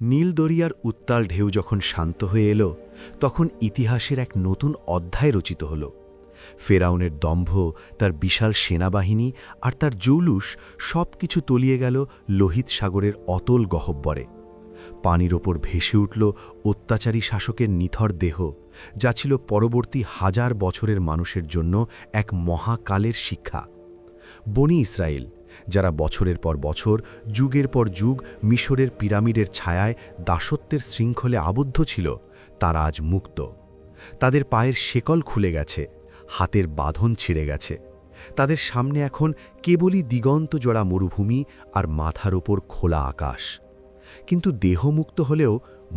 নীল দরিয়ার উত্তাল ঢেউ যখন শান্ত হয়ে এলো তখন ইতিহাসের এক নতুন অধ্যায় রচিত হল। ফেরাউনের দম্ভ, তার বিশাল সেনাবাহিনী আর তার জৌলুস সবকিছু তলিয়ে গেল লোহিত সাগরের অতল গহ্বরে। পানির ওপর ভেসে উঠল অত্যাচারী শাসকের নিথর দেহ, যা ছিল পরবর্তী হাজার বছরের মানুষের জন্য এক মহাকালের শিক্ষা। বনি ইসরায়েল, যারা বছরের পর বছর, যুগের পর যুগ মিশরের পিরামিডের ছায়ায় দাসত্বের শৃঙ্খলে আবদ্ধ ছিল, তারা আজ মুক্ত। তাদের পায়ের শেকল খুলে গেছে, হাতের বাঁধন ছিঁড়ে গেছে। তাদের সামনে এখন কেবলই দিগন্ত জোড়া মরুভূমি আর মাথার ওপর খোলা আকাশ। কিন্তু দেহ মুক্ত হলেও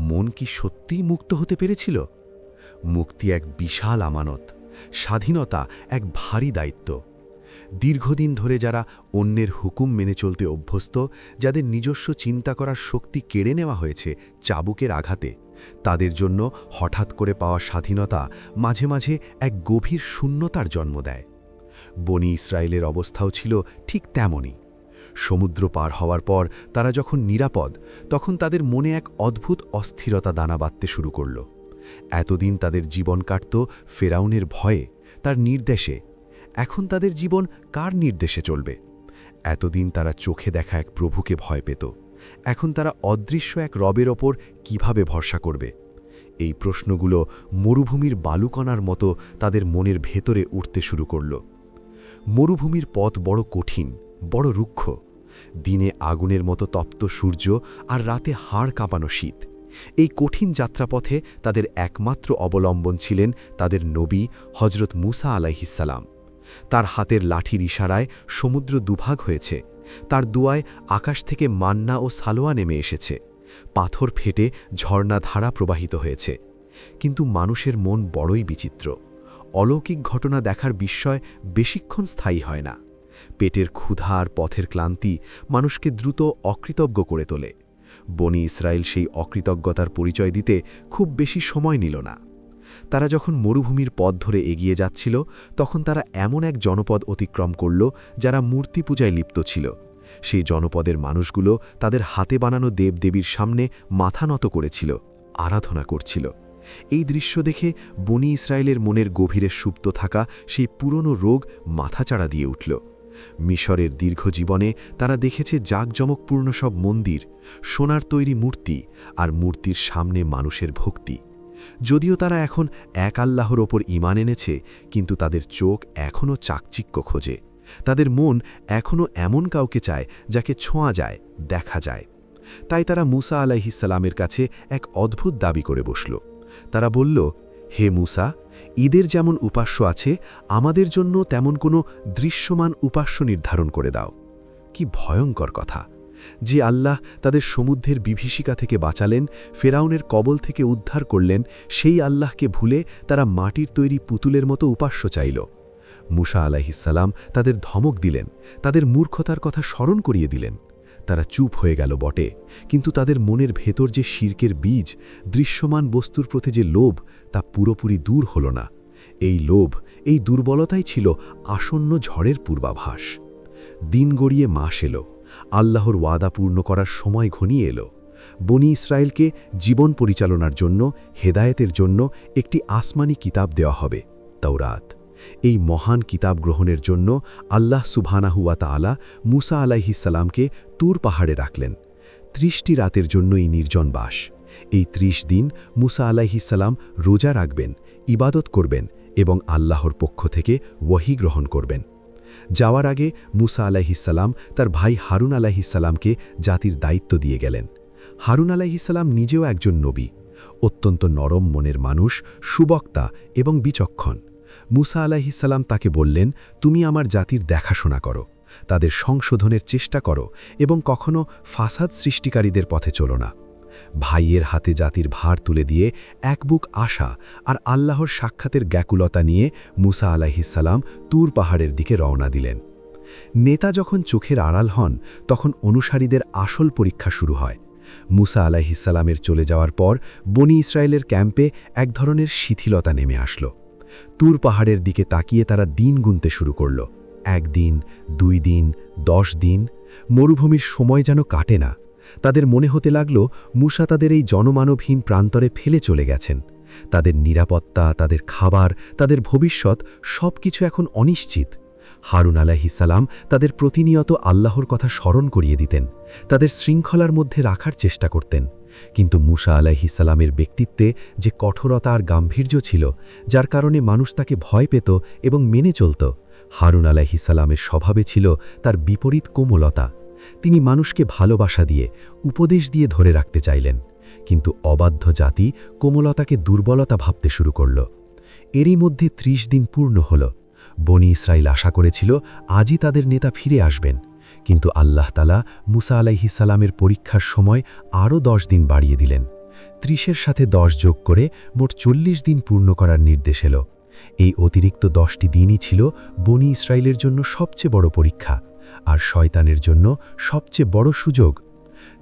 মন কি সত্যিই মুক্ত হতে পেরেছিল? মুক্তি এক বিশাল আমানত, স্বাধীনতা এক ভারী দায়িত্ব। দীর্ঘদিন ধরে যারা অন্যের হুকুম মেনে চলতে অভ্যস্ত, যাদের নিজস্ব চিন্তা করার শক্তি কেড়ে নেওয়া হয়েছে চাবুকের আঘাতে, তাদের জন্য হঠাৎ করে পাওয়া স্বাধীনতা মাঝে মাঝে এক গভীর শূন্যতার জন্ম দেয়। বনি ইসরায়েলের অবস্থাও ছিল ঠিক তেমনই। সমুদ্র পার হওয়ার পর তারা যখন নিরাপদ, তখন তাদের মনে এক অদ্ভুত অস্থিরতা দানা বাঁধতে শুরু করল। এতদিন তাদের জীবন কাটত ফেরাউনের ভয়ে, তার নির্দেশে। এখন তাদের জীবন কার নির্দেশে চলবে? এতদিন তারা চোখে দেখা এক প্রভুকে ভয় পেত, এখন তারা অদৃশ্য এক রবের ওপর কিভাবে ভরসা করবে? এই প্রশ্নগুলো মরুভূমির বালুকণার মতো তাদের মনের ভেতরে উঠতে শুরু করল। মরুভূমির পথ বড় কঠিন, বড় রুক্ষ। দিনে আগুনের মতো তপ্ত সূর্য আর রাতে হাড় কাঁপানো শীত। এই কঠিন যাত্রাপথে তাদের একমাত্র অবলম্বন ছিলেন তাদের নবী হজরত মুসা আলাইহিসসালাম। তার হাতের লাঠির ইশারায় সমুদ্র দুভাগ হয়েছে, তার দুয়ায় আকাশ থেকে মান্না ও সালোয়া নেমে এসেছে, পাথর ফেটে ঝর্ণা ধারা প্রবাহিত হয়েছে। কিন্তু মানুষের মন বড়ই বিচিত্র। অলৌকিক ঘটনা দেখার বিস্ময় বেশিক্ষণ স্থায়ী হয় না। পেটের ক্ষুধা আর পথের ক্লান্তি মানুষকে দ্রুত অকৃতজ্ঞ করে তোলে। বনি ইসরায়েল সেই অকৃতজ্ঞতার পরিচয় দিতে খুব বেশি সময় নিল না। তারা যখন মরুভূমির পথ ধরে এগিয়ে যাচ্ছিল, তখন তারা এমন এক জনপদ অতিক্রম করল যারা মূর্তি পূজায় লিপ্ত ছিল। সেই জনপদের মানুষগুলো তাদের হাতে বানানো দেবদেবীর সামনে মাথা নত করেছিল, আরাধনা করছিল। এই দৃশ্য দেখে বনি ইসরায়েলের মনের গভীরে সুপ্ত থাকা সেই পুরনো রোগ মাথাচাড়া দিয়ে উঠল। মিশরের দীর্ঘ জীবনে তারা দেখেছে জাঁকজমকপূর্ণ সব মন্দির, সোনার তৈরি মূর্তি, আর মূর্তির সামনে মানুষের ভক্তি। যদিও তারা এখন এক আল্লাহর ওপর ঈমান এনেছে, কিন্তু তাদের চোখ এখনও চাকচিক্য খোঁজে। তাদের মন এখনও এমন কাউকে চায় যাকে ছোঁয়া যায়, দেখা যায়। তাই তারা মুসা আলাইহিসসালামের কাছে এক অদ্ভুত দাবি করে বসল। তারা বলল, হে মুসা, ঈদের যেমন উপাস্য আছে, আমাদের জন্য তেমন কোনো দৃশ্যমান উপাস্য নির্ধারণ করে দাও। কি ভয়ঙ্কর কথা! যে আল্লাহ তাদের সমুদ্রের বিভীষিকা থেকে বাঁচালেন, ফেরাউনের কবল থেকে উদ্ধার করলেন, সেই আল্লাহকে ভুলে তারা মাটির তৈরি পুতুলের মতো উপাস্য চাইল। মুসা আলাইহিসসালাম তাদের ধমক দিলেন, তাদের মূর্খতার কথা স্মরণ করিয়ে দিলেন। তারা চুপ হয়ে গেল বটে, কিন্তু তাদের মনের ভেতর যে শিরকের বীজ, দৃশ্যমান বস্তুর প্রতি যে লোভ, তা পুরোপুরি দূর হল না। এই লোভ, এই দুর্বলতাই ছিল আসন্ন ঝড়ের পূর্বাভাস। দিন গড়িয়ে মাস এলো, আল্লাহর ওয়াদা পূর্ণ করার সময় ঘনিয়ে এলো। বনি ইসরায়েলকে জীবন পরিচালনার জন্য, হেদায়েতের জন্য একটি আসমানি কিতাব দেওয়া হবে, তাওরাত। এই মহান কিতাব গ্রহণের জন্য আল্লাহ সুবহানাহু ওয়া তাআলা মুসা আলাইহিসসালামকে তুর পাহাড়ে রাখলেন। ৩০টি রাতের জন্য এই নির্জন বাস। এই ৩০ দিন মুসা আলাইহিসসালাম রোজা রাখবেন, ইবাদত করবেন এবং আল্লাহর পক্ষ থেকে ওয়াহী গ্রহণ করবেন। যাওয়ার আগে মুসা আলাইহিসসালাম তার ভাই হারুন আলাইহিসসালামকে জাতির দায়িত্ব দিয়ে গেলেন। হারুন আলাইহিসসালাম নিজেও একজন নবী, অত্যন্ত নরম মনের মানুষ, সুবক্তা এবং বিচক্ষণ। মুসা আলাইহিসসালাম তাকে বললেন, তুমি আমার জাতির দেখাশোনা করো, তাদের সংশোধনের চেষ্টা করো এবং কখনো ফাসাদ সৃষ্টিকারীদের পথে চলো না। ভাইয়ের হাতে জাতির ভার তুলে দিয়ে এক বুক আশা আর আল্লাহর সাক্ষাতের ব্যাকুলতা নিয়ে মুসা আলাইহিসসালাম তুর পাহাড়ের দিকে রওনা দিলেন। নেতা যখন চোখের আড়াল হন, তখন অনুসারীদের আসল পরীক্ষা শুরু হয়। মুসা আলাইহিসসালামের চলে যাওয়ার পর বনি ইসরায়েলের ক্যাম্পে এক ধরনের শিথিলতা নেমে আসলো। তুর পাহাড়ের দিকে তাকিয়ে তারা দিন গুনতে শুরু করল। ১ দিন, ২ দিন, ১০ দিন। মরুভূমির সময় যেন কাটে না। তাদের মনে হতে লাগল মূসা তাদের এই জনমানবহীন প্রান্তরে ফেলে চলে গেছেন। তাদের নিরাপত্তা, তাদের খাবার, তাদের ভবিষ্যৎ সবকিছু এখন অনিশ্চিত। হারুন আলাইহিসসালাম তাদের প্রতিনিয়ত আল্লাহর কথা স্মরণ করিয়ে দিতেন, তাদের শৃঙ্খলার মধ্যে রাখার চেষ্টা করতেন। কিন্তু মূসা আলাইহিসসালামের ব্যক্তিত্বে যে কঠোরতা আর গাম্ভীর্য ছিল, যার কারণে মানুষ তাকে ভয় পেত এবং মেনে চলত, হারুন আলাইহিসসালামের স্বভাবে ছিল তার বিপরীত কোমলতা। তিনি মানুষকে ভালোবাসা দিয়ে, উপদেশ দিয়ে ধরে রাখতে চাইলেন, কিন্তু অবাধ্য জাতি কোমলতাকে দুর্বলতা ভাবতে শুরু করল। এরই মধ্যে ৩০ দিন পূর্ণ হল। বনি ইসরাইল আশা করেছিল আজই তাদের নেতা ফিরে আসবেন, কিন্তু আল্লাহ তাআলা মূসা আলাইহিসসালামের পরীক্ষার সময় আরও ১০ দিন বাড়িয়ে দিলেন। ৩০-এর সাথে ১০ যোগ করে মোট ৪০ দিন পূর্ণ করার নির্দেশ এলো। এই অতিরিক্ত ১০টি দিনই ছিল বনি ইসরাইলের জন্য সবচেয়ে বড় পরীক্ষা, আর শয়তানের জন্য সবচেয়ে বড় সুযোগ।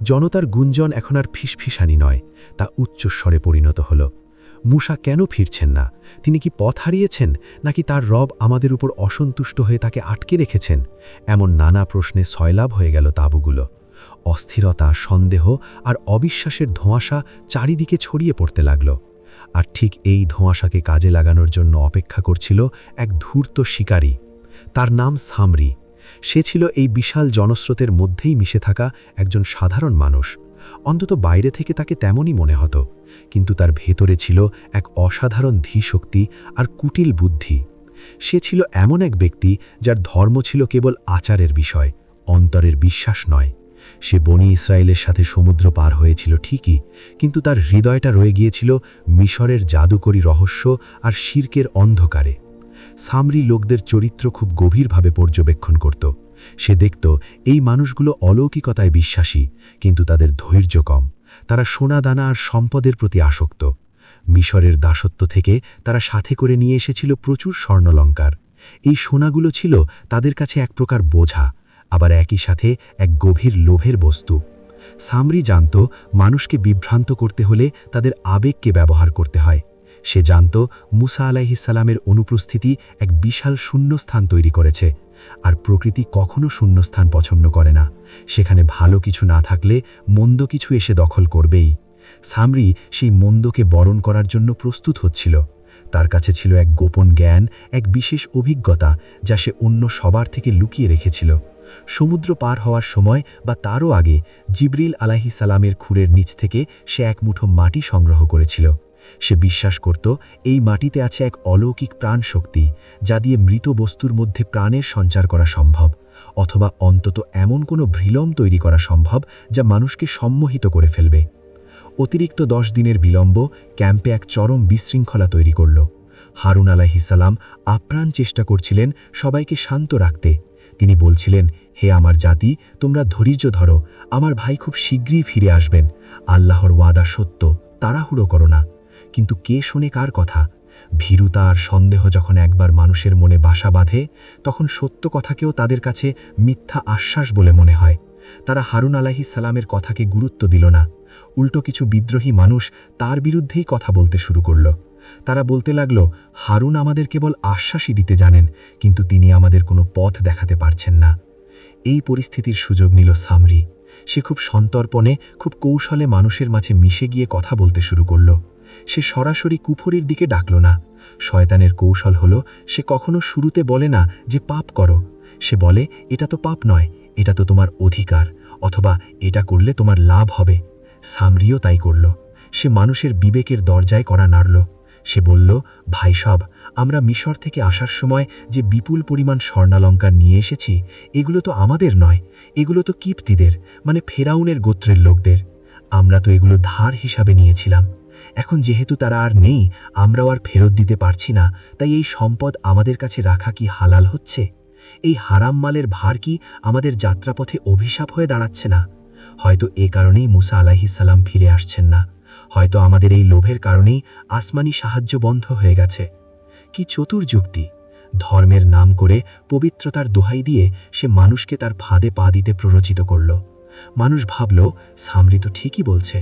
জনতার গুঞ্জন এখন আর ফিসফিসানি নয়, তা উচ্চস্বরে পরিণত হল। মূসা কেন ফিরছেন না? তিনি কি পথ হারিয়েছেন, নাকি তার রব আমাদের উপর অসন্তুষ্ট হয়ে তাকে আটকে রেখেছেন? এমন নানা প্রশ্নে সয়লাভ হয়ে গেল তাঁবুগুলো। অস্থিরতা, সন্দেহ আর অবিশ্বাসের ধোঁয়াশা চারিদিকে ছড়িয়ে পড়তে লাগল। আর ঠিক এই ধোঁয়াশাকে কাজে লাগানোর জন্য অপেক্ষা করছিল এক ধূর্ত শিকারী। তার নাম সামরি। সে ছিল এই বিশাল জনস্রোতের মধ্যেই মিশে থাকা একজন সাধারণ মানুষ। অন্তত বাইরে থেকে তাকে তেমনই মনে হতো, কিন্তু তার ভেতরে ছিল এক অসাধারণ ধীশক্তি আর কুটিল বুদ্ধি। সে ছিল এমন এক ব্যক্তি যার ধর্ম ছিল কেবল আচারের বিষয়, অন্তরের বিশ্বাস নয়। সে বনি ইসরায়েলের সাথে সমুদ্র পার হয়েছিল ঠিকই, কিন্তু তার হৃদয়টা রয়ে গিয়েছিল মিশরের জাদুকরী রহস্য আর শিরকের অন্ধকারে। সামরি লোকদের চরিত্র খুব গভীরভাবে পর্যবেক্ষণ করত। সে দেখত এই মানুষগুলো অলৌকিকতায় বিশ্বাসী, কিন্তু তাদের ধৈর্য কম। তারা সোনা দানা আর সম্পদের প্রতি আসক্ত। মিশরের দাসত্ব থেকে তারা সাথে করে নিয়ে এসেছিল প্রচুর স্বর্ণলঙ্কার। এই সোনাগুলো ছিল তাদের কাছে এক প্রকার বোঝা, আবার একই সাথে এক গভীর লোভের বস্তু। সামরি জানত মানুষকে বিভ্রান্ত করতে হলে তাদের আবেগকে ব্যবহার করতে হয়। সে জানত মূসা আলাইহিসসালামের অনুপস্থিতি এক বিশাল শূন্যস্থান তৈরি করেছে, আর প্রকৃতি কখনো শূন্যস্থান পছন্দ করে না। সেখানে ভালো কিছু না থাকলে মন্দ কিছু এসে দখল করবেই। সামরি সেই মন্দকে বরণ করার জন্য প্রস্তুত হচ্ছিল। তার কাছে ছিল এক গোপন জ্ঞান, এক বিশেষ অভিজ্ঞতা, যা সে অন্য সবার থেকে লুকিয়ে রেখেছিল। সমুদ্র পার হওয়ার সময় বা তারও আগে জিবরিল আলাইহিসসালামের খুরের নিচ থেকে সে এক মুঠো মাটি সংগ্রহ করেছিল। সে বিশ্বাস করত এই মাটিতে আছে এক অলৌকিক প্রাণশক্তি, যা দিয়ে মৃত বস্তুর মধ্যে প্রাণের সঞ্চার করা সম্ভব, অথবা অন্তত এমন কোনো ভ্রিলম তৈরি করা সম্ভব যা মানুষকে সম্মোহিত করে ফেলবে। অতিরিক্ত ১০ দিনের বিলম্ব ক্যাম্পে এক চরম বিশৃঙ্খলা তৈরি করল। হারুন আলাইহিসসালাম আপ্রাণ চেষ্টা করছিলেন সবাইকে শান্ত রাখতে। তিনি বলছিলেন, হে আমার জাতি, তোমরা ধৈর্য ধরো, আমার ভাই খুব শীঘ্রই ফিরে আসবেন। আল্লাহর ওয়াদা সত্য, তাড়াহুড়ো করো না। কিন্তু কে শোনে কার কথা? ভীরুতা আর সন্দেহ যখন একবার মানুষের মনে বাসা বাঁধে, তখন সত্য কথাকেও তাদের কাছে মিথ্যা আশ্বাস বলে মনে হয়। তারা হারুন আলাইহিসসালামের কথাকে গুরুত্ব দিল না। উল্টো কিছু বিদ্রোহী মানুষ তার বিরুদ্ধেই কথা বলতে শুরু করল। তারা বলতে লাগল, হারুন আমাদের কেবল আশ্বাসই দিতে জানেন, কিন্তু তিনি আমাদের কোনো পথ দেখাতে পারছেন না। এই পরিস্থিতির সুযোগ নিল সামরি। সে খুব সন্তর্পণে, খুব কৌশলে মানুষের মাঝে মিশে গিয়ে কথা বলতে শুরু করল। সে সরাসরি কুফরির দিকে ডাকল না। শয়তানের কৌশল হলো, সে কখনো শুরুতে বলে না যে পাপ করো। সে বলে, এটা তো পাপ নয়, এটা তো তোমার অধিকার, অথবা এটা করলে তোমার লাভ হবে। সামরিও তাই করল। সে মানুষের বিবেকের দরজায় কড়া নাড়ল। সে বলল, ভাই সব, আমরা মিশর থেকে আসার সময় যে বিপুল পরিমাণ স্বর্ণালঙ্কার নিয়ে এসেছি, এগুলো তো আমাদের নয়, এগুলো তো কিপ্তিদের, মানে ফেরাউনের গোত্রের লোকদের। আমরা তো এগুলো ধার হিসাবে নিয়েছিলাম। এখন যেহেতু তারা আর নেই, আমরাও আর ফেরত দিতে পারছি না, তাই এই সম্পদ আমাদের কাছে রাখা কি হালাল হচ্ছে? এই হারাম মালের ভার কি আমাদের যাত্রাপথে অভিশাপ হয়ে দাঁড়াচ্ছে না? হয়তো এ কারণেই মূসা আলাইহিসসালাম ফিরে আসছেন না। হয়তো আমাদের এই লোভের কারণেই আসমানি সাহায্য বন্ধ হয়ে গেছে। কি চতুর যুক্তি! ধর্মের নাম করে পবিত্রতার দোহাই দিয়ে সে মানুষকে তার ফাঁদে পা দিতে প্ররোচিত করল। মানুষ ভাবল, সামরি তো ঠিকই বলছে,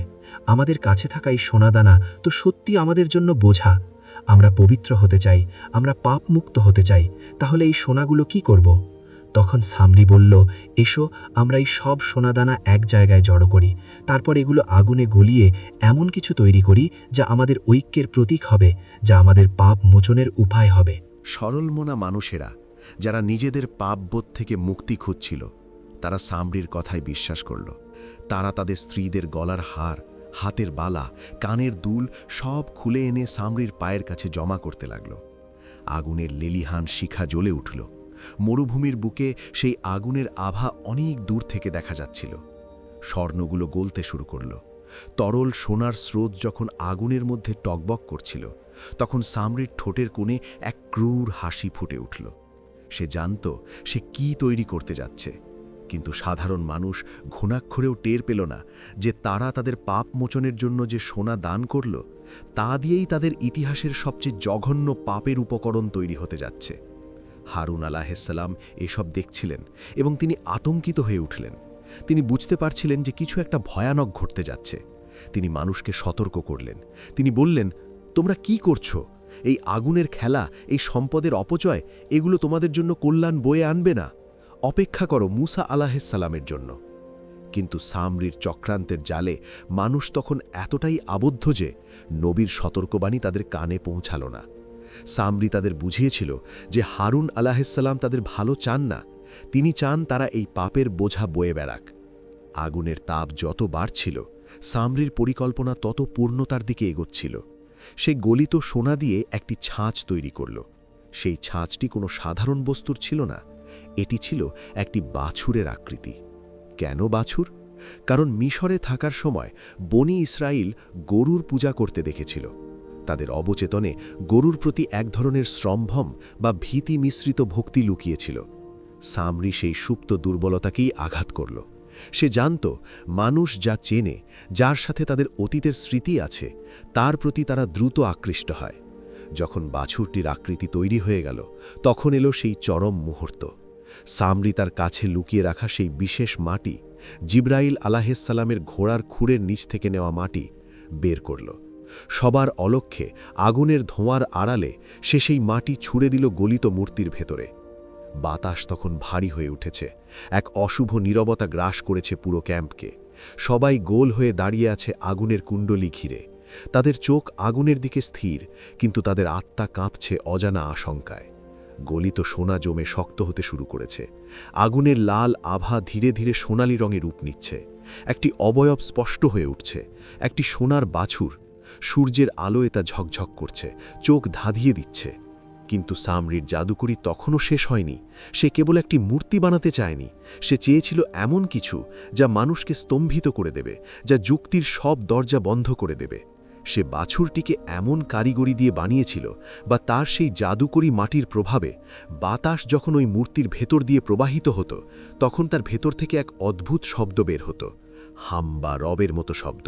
আমাদের কাছে থাকা এই সোনাদানা তো সত্যি আমাদের জন্য বোঝা। আমরা পবিত্র হতে চাই, আমরা পাপ মুক্ত হতে চাই, তাহলে এই সোনাগুলো কি করব? তখন সামরি বলল, এসো আমরা এই সব সোনাদানা এক জায়গায় জড়ো করি, তারপর এগুলো আগুনে গলিয়ে এমন কিছু তৈরি করি যা আমাদের ঐক্যের প্রতীক হবে, যা আমাদের পাপ মোচনের উপায় হবে। সরল মনা মানুষেরা, যারা নিজেদের পাপবোধ থেকে মুক্তি খুঁজছিল, তারা সামরির কথায় বিশ্বাস করল। তারা তাদের স্ত্রীদের গলার হার, হাতের বালা, কানের দুল সব খুলে এনে সামরির পায়ের কাছে জমা করতে লাগল। আগুনের লেলিহান শিখা জ্বলে উঠল। মরুভূমির বুকে সেই আগুনের আভা অনেক দূর থেকে দেখা যাচ্ছিল। স্বর্ণগুলো গলতে শুরু করল। তরল সোনার স্রোত যখন আগুনের মধ্যে টকবক করছিল, তখন সামরির ঠোঁটের কোণে এক ক্রূর হাসি ফুটে উঠল। সে জানত সে কি তৈরি করতে যাচ্ছে, কিন্তু সাধারণ মানুষ ঘুণাক্ষরেও টের পেল না যে তারা তাদের পাপ মোচনের জন্য যে সোনা দান করল, তা দিয়েই তাদের ইতিহাসের সবচেয়ে জঘন্য পাপের উপকরণ তৈরি হতে যাচ্ছে। হারুন আলাইহিসসালাম এসব দেখছিলেন এবং তিনি আতঙ্কিত হয়ে উঠলেন। তিনি বুঝতে পারছিলেন যে কিছু একটা ভয়ানক ঘটতে যাচ্ছে। তিনি মানুষকে সতর্ক করলেন। তিনি বললেন, তোমরা কি করছো? এই আগুনের খেলা, এই সম্পদের অপচয়, এগুলো তোমাদের জন্য কল্যাণ বয়ে আনবে না। অপেক্ষা করো মুসা আলাইহিসসালামের জন্য। কিন্তু সামরির চক্রান্তের জালে মানুষ তখন এতটাই আবদ্ধ যে নবীর সতর্কবাণী তাদের কানে পৌঁছাল না। সামরি তাদের বুঝিয়েছিল যে হারুন আলাইহিসসালাম তাদের ভালো চান না, তিনি চান তারা এই পাপের বোঝা বয়ে বেড়াক। আগুনের তাপ যত বাড়ছিল, সামরির পরিকল্পনা তত পূর্ণতার দিকে এগোচ্ছিল। সে গলিত সোনা দিয়ে একটি ছাঁচ তৈরি করল। সেই ছাঁচটি কোনো সাধারণ বস্তুর ছিল না, এটি ছিল একটি বাছুরের আকৃতি। কেন বাছুর? কারণ মিশরে থাকার সময় বনি ইসরাইল গরুর পূজা করতে দেখেছিল। তাদের অবচেতনে গরুর প্রতি এক ধরনের সম্ভ্রম বা ভীতি মিশ্রিত ভক্তি লুকিয়েছিল। সামরি সেই সুপ্ত দুর্বলতাকেই আঘাত করল। সে জানত মানুষ যা চেনে, যার সাথে তাদের অতীতের স্মৃতি আছে, তার প্রতি তারা দ্রুত আকৃষ্ট হয়। যখন বাছুরটির আকৃতি তৈরি হয়ে গেল, তখন এলো সেই চরম মুহূর্ত। সামরি তার কাছে লুকিয়ে রাখা সেই বিশেষ মাটি, জিব্রাইল আলাইহিসসালামের ঘোড়ার খুরের নিচ থেকে নেওয়া মাটি বের করল। সবার অলক্ষ্যে আগুনের ধোঁয়ার আড়ালে সে সেই মাটি ছুঁড়ে দিল গলিত মূর্তির ভেতরে। বাতাস তখন ভারী হয়ে উঠেছে। এক অশুভ নীরবতা গ্রাস করেছে পুরো ক্যাম্পকে। সবাই গোল হয়ে দাঁড়িয়ে আছে আগুনের কুণ্ডলী ঘিরে। তাদের চোখ আগুনের দিকে স্থির, কিন্তু তাদের আত্মা কাঁপছে অজানা আশঙ্কায়। গলিত সোনা জমে শক্ত হতে শুরু করেছে। আগুনের লাল আভা ধীরে ধীরে সোনালি রঙে রূপ নিচ্ছে। একটি অবয়ব স্পষ্ট হয়ে উঠছে, একটি সোনার বাছুর। সূর্যের আলোয় তা ঝকঝক করছে, চোখ ধাঁধিয়ে দিচ্ছে। কিন্তু সামরির জাদুকরি তখনও শেষ হয়নি। সে কেবল একটি মূর্তি বানাতে চায়নি, সে চেয়েছিল এমন কিছু যা মানুষকে স্তম্ভিত করে দেবে, যা যুক্তির সব দরজা বন্ধ করে দেবে। সে বাছুরটিকে এমন কারিগরি দিয়ে বানিয়েছিল, বা তার সেই জাদুকরি মাটির প্রভাবে বাতাস যখন ওই মূর্তির ভেতর দিয়ে প্রবাহিত হতো, তখন তার ভেতর থেকে এক অদ্ভুত শব্দ বের হতো। হাম্বা রবের মতো শব্দ,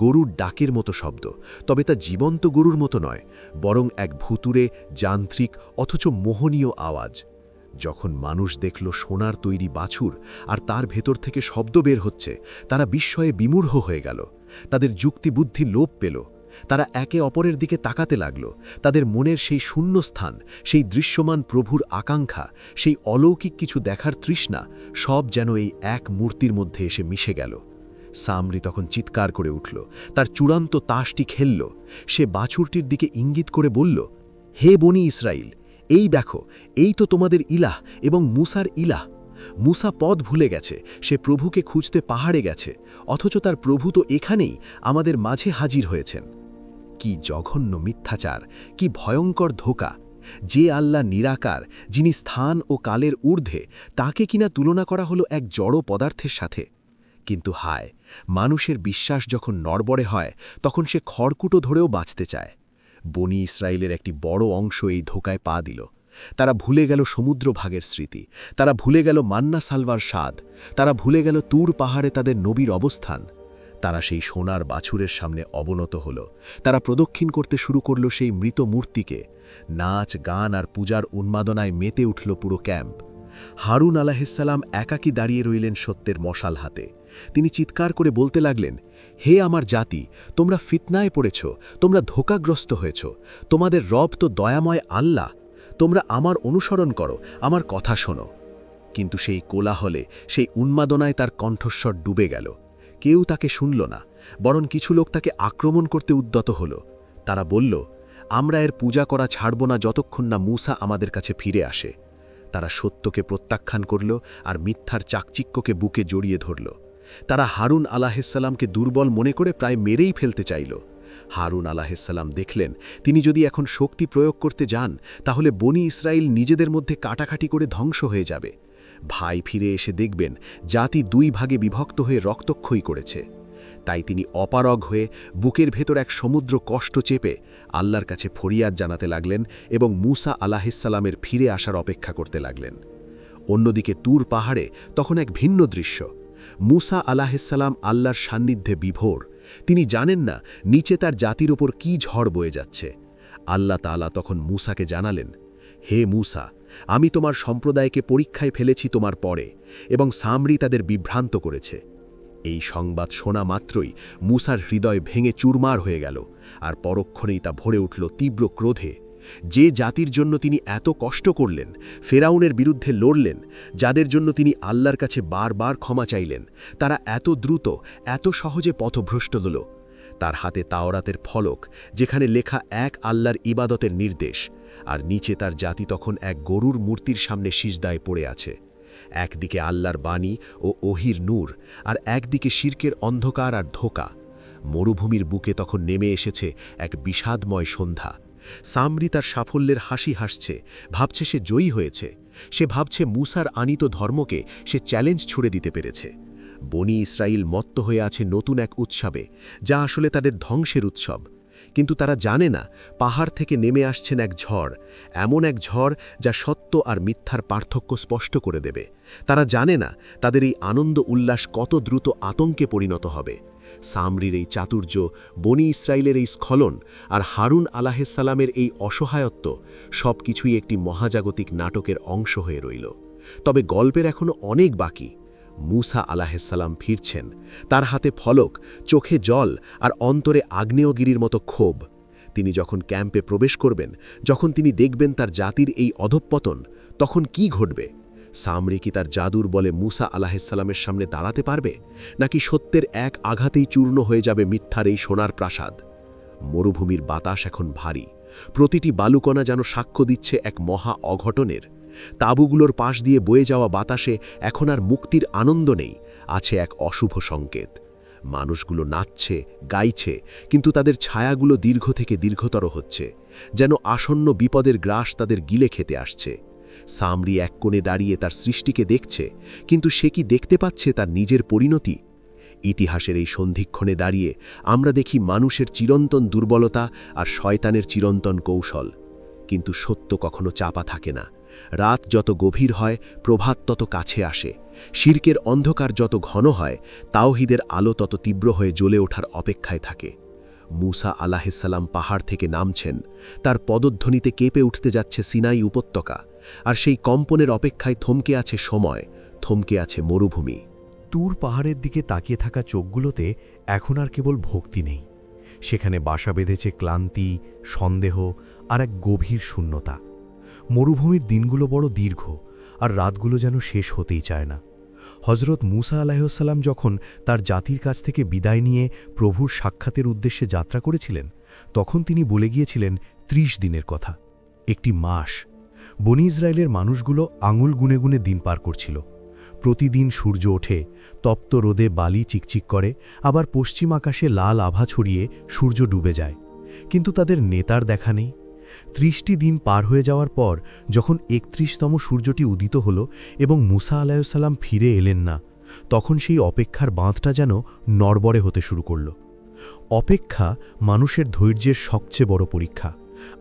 গরুর ডাকের মতো শব্দ, তবে তা জীবন্ত গরুর মতো নয়, বরং এক ভুতুরে, যান্ত্রিক অথচ মোহনীয় আওয়াজ। যখন মানুষ দেখল সোনার তৈরি বাছুর আর তার ভেতর থেকে শব্দ বের হচ্ছে, তারা বিস্ময়ে বিমূঢ় হয়ে গেল। তাদের যুক্তিবুদ্ধি লোপ পেল। তারা একে অপরের দিকে তাকাতে লাগল। তাদের মনের সেই শূন্যস্থান, সেই দৃশ্যমান প্রভুর আকাঙ্ক্ষা, সেই অলৌকিক কিছু দেখার তৃষ্ণা, সব যেন এই এক মূর্তির মধ্যে এসে মিশে গেল। সামরি তখন চিৎকার করে উঠল। তার চূড়ান্ত তাসটি খেলল। সে বাছুরটির দিকে ইঙ্গিত করে বলল, হে বনি ইসরাইল, এই দেখো, এই তো তোমাদের ইলাহ এবং মুসার ইলাহ। মুসা পথ ভুলে গেছে, সে প্রভুকে খুঁজতে পাহাড়ে গেছে, অথচ তার প্রভু তো এখানেই আমাদের মাঝে হাজির হয়েছেন। কি জঘন্য মিথ্যাচার, কি ভয়ঙ্কর ধোঁকা! যে আল্লাহ নিরাকার, যিনি স্থান ও কালের ঊর্ধ্বে, তাকে কিনা তুলনা করা হলো এক জড় পদার্থের সাথে। কিন্তু হায়, মানুষের বিশ্বাস যখন নড়বড়ে হয়, তখন সে খড়কুটো ধরেও বাঁচতে চায়। বনি ইসরায়েলের একটি বড় অংশ এই ধোঁকায় পা দিল। তারা ভুলে গেল সমুদ্রভাগের স্মৃতি, তারা ভুলে গেল মান্না সালওয়ার স্বাদ, তারা ভুলে গেল তুর পাহাড়ে তাদের নবীর অবস্থান। তারা সেই সোনার বাছুরের সামনে অবনত হল। তারা প্রদক্ষিণ করতে শুরু করল সেই মৃত মূর্তিকে। নাচ, গান আর পূজার উন্মাদনায় মেতে উঠল পুরো ক্যাম্প। হারুন আলাইহিসসালাম একাকী দাঁড়িয়ে রইলেন সত্যের মশাল হাতে। তিনি চিৎকার করে বলতে লাগলেন, হে আমার জাতি, তোমরা ফিতনায় পড়েছ, তোমরা ধোঁকাগ্রস্ত হয়েছ। তোমাদের রব তো দয়াময় আল্লাহ। তোমরা আমার অনুসরণ করো, আমার কথা শোনো। কিন্তু সেই কোলাহলে, সেই উন্মাদনায় তার কণ্ঠস্বর ডুবে গেল। কেউ তাকে শুনল না, বরং কিছু লোক তাকে আক্রমণ করতে উদ্যত হল। তারা বলল, আমরা এর পূজা করা ছাড়ব না যতক্ষণ না মূসা আমাদের কাছে ফিরে আসে। তারা সত্যকে প্রত্যাখ্যান করল আর মিথ্যার চাকচিক্যকে বুকে জড়িয়ে ধরল। তারা হারুন আলাহিসাল্লামকে দুর্বল মনে করে প্রায় মেরেই ফেলতে চাইল। হারুন আলাহিসাল্লাম দেখলেন, তিনি যদি এখন শক্তি প্রয়োগ করতে যান তাহলে বনি ইসরায়েল নিজেদের মধ্যে কাটাকাটি করে ধ্বংস হয়ে যাবে। ভাই ফিরে এসে দেখবেন জাতি দুই ভাগে বিভক্ত হয়ে রক্তক্ষয়ী করেছে। তাই তিনি অপারগ হয়ে বুকের ভেতর এক সমুদ্র কষ্ট চেপে আল্লাহর কাছে ফরিয়াদ জানাতে লাগলেন এবং মূসা আলাহিসাল্লামের ফিরে আসার অপেক্ষা করতে লাগলেন। অন্যদিকে তুর পাহাড়ে তখন এক ভিন্ন দৃশ্য। মূসা আলাহিসাল্লাম আল্লাহর সান্নিধ্যে বিভোর। তিনি জানেন না নিচে তার জাতির ওপর কী ঝড় বয়ে যাচ্ছে। আল্লাহ তাআলা তখন মূসাকে জানালেন, হে মূসা, আমি তোমার সম্প্রদায়কে পরীক্ষায় ফেলেছি তোমার পরে, এবং সামরি তাদের বিভ্রান্ত করেছে। এই সংবাদ শোনা মাত্রই মূসার হৃদয় ভেঙে চুরমার হয়ে গেল, আর পরক্ষণেই তা ভরে উঠল তীব্র ক্রোধে। যে জাতির জন্য তিনি এত কষ্ট করলেন, ফেরাউনের বিরুদ্ধে লড়লেন, যাদের জন্য তিনি আল্লাহর কাছে বারবার ক্ষমা চাইলেন, তারা এত দ্রুত, এত সহজে পথভ্রষ্ট হল। তার হাতে তাওরাতের ফলক, যেখানে লেখা এক আল্লাহর ইবাদতের নির্দেশ, আর নিচে তার জাতি তখন এক গরুর মূর্তির সামনে সিজদায় পড়ে আছে। একদিকে আল্লাহর বাণী ও ওহির নূর, আর একদিকে শিরকের অন্ধকার আর ধোঁকা। মরুভূমির বুকে তখন নেমে এসেছে এক বিষাদময় সন্ধ্যা। সামরি তার সাফল্যের হাসি হাসছে, ভাবছে সে জয়ী হয়েছে। সে ভাবছে মূসার আনিত ধর্মকে সে চ্যালেঞ্জ ছুড়ে দিতে পেরেছে। বনি ইসরায়েল মত্ত হয়ে আছে নতুন এক উৎসবে, যা আসলে তাদের ধ্বংসের উৎসব। কিন্তু তারা জানে না পাহাড় থেকে নেমে আসছেন এক ঝড়, এমন এক ঝড় যা সত্য আর মিথ্যার পার্থক্য স্পষ্ট করে দেবে। তারা জানে না তাদের এই আনন্দ উল্লাস কত দ্রুত আতঙ্কে পরিণত হবে। সামরির এই চাতুর্য, বনি ইসরায়েলের এই স্খলন, আর হারুন আলাহিসাল্লামের এই অসহায়ত্ব সব কিছুই একটি মহাজাগতিক নাটকের অংশ হয়ে রইল। তবে গল্পের এখনও অনেক বাকি। মূসা আলাহিসাল্লাম ফিরছেন, তার হাতে ফলক, চোখে জল, আর অন্তরে আগ্নেয়গিরির মতো ক্ষোভ। তিনি যখন ক্যাম্পে প্রবেশ করবেন, যখন তিনি দেখবেন তার জাতির এই অধঃপতন, তখন কি ঘটবে? সামরি কি তার জাদুর বলে মূসা আলাহিসাল্লামের সামনে দাঁড়াতে পারবে, নাকি সত্যের এক আঘাতেই চূর্ণ হয়ে যাবে মিথ্যার এই সোনার প্রাসাদ? মরুভূমির বাতাস এখন ভারী, প্রতিটি বালুকণা যেন সাক্ষ্য দিচ্ছে এক মহা অঘটনের। তাঁবুগুলোর পাশ দিয়ে বয়ে যাওয়া বাতাসে এখন আর মুক্তির আনন্দ নেই, আছে এক অশুভ সংকেত। মানুষগুলো নাচছে, গাইছে, কিন্তু তাদের ছায়াগুলো দীর্ঘ থেকে দীর্ঘতর হচ্ছে, যেন আসন্ন বিপদের গ্রাস তাদের গিলে খেতে আসছে। সামরি এক কোণে দাঁড়িয়ে তার সৃষ্টিকে দেখছে, কিন্তু সে কি দেখতে পাচ্ছে তার নিজের পরিণতি? ইতিহাসের এই সন্ধিক্ষণে দাঁড়িয়ে আমরা দেখি মানুষের চিরন্তন দুর্বলতা আর শয়তানের চিরন্তন কৌশল। কিন্তু সত্য কখনো চাপা থাকে না। রাত যত গভীর হয়, প্রভাত তত কাছে আসে। শিরকের অন্ধকার যত ঘন হয়, তাওহীদের আলো তত তীব্র হয়ে জ্বলে ওঠার অপেক্ষায় থাকে। মূসা আলাহিসাল্লাম পাহাড় থেকে নামছেন, তার পদধ্বনিতে কেঁপে উঠতে যাচ্ছে সিনাই উপত্যকা, আর সেই কম্পনের অপেক্ষায় থমকে আছে সময়, থমকে আছে মরুভূমি। তুর পাহাড়ের দিকে তাকিয়ে থাকা চোখগুলোতে এখন আর কেবল ভক্তি নেই, সেখানে বাসা বেঁধেছে ক্লান্তি, সন্দেহ আর এক গভীর শূন্যতা। মরুভূমির দিনগুলো বড় দীর্ঘ, আর রাতগুলো যেন শেষ হতেই চায় না। হজরত মূসা আলাইহিসসালাম যখন তার জাতির কাছ থেকে বিদায় নিয়ে প্রভুর সাক্ষাতের উদ্দেশ্যে যাত্রা করেছিলেন, তখন তিনি বলে গিয়েছিলেন ৩০ দিনের কথা, একটি মাস। বনি ইসরায়েলের মানুষগুলো আঙুল গুনে গুনে দিন পার করছিল। প্রতিদিন সূর্য ওঠে, তপ্ত রোদে বালি চিকচিক করে, আবার পশ্চিম আকাশে লাল আভা ছড়িয়ে সূর্য ডুবে যায়, কিন্তু তাদের নেতার দেখা নেই। ৩০টি দিন পার হয়ে যাওয়ার পর যখন ৩১তম সূর্যটি উদিত হল এবং মূসা আলাইহিসসালাম ফিরে এলেন না, তখন সেই অপেক্ষার বাঁধটা যেন নড়বড়ে হতে শুরু করল। অপেক্ষা মানুষের ধৈর্যের সবচেয়ে বড় পরীক্ষা,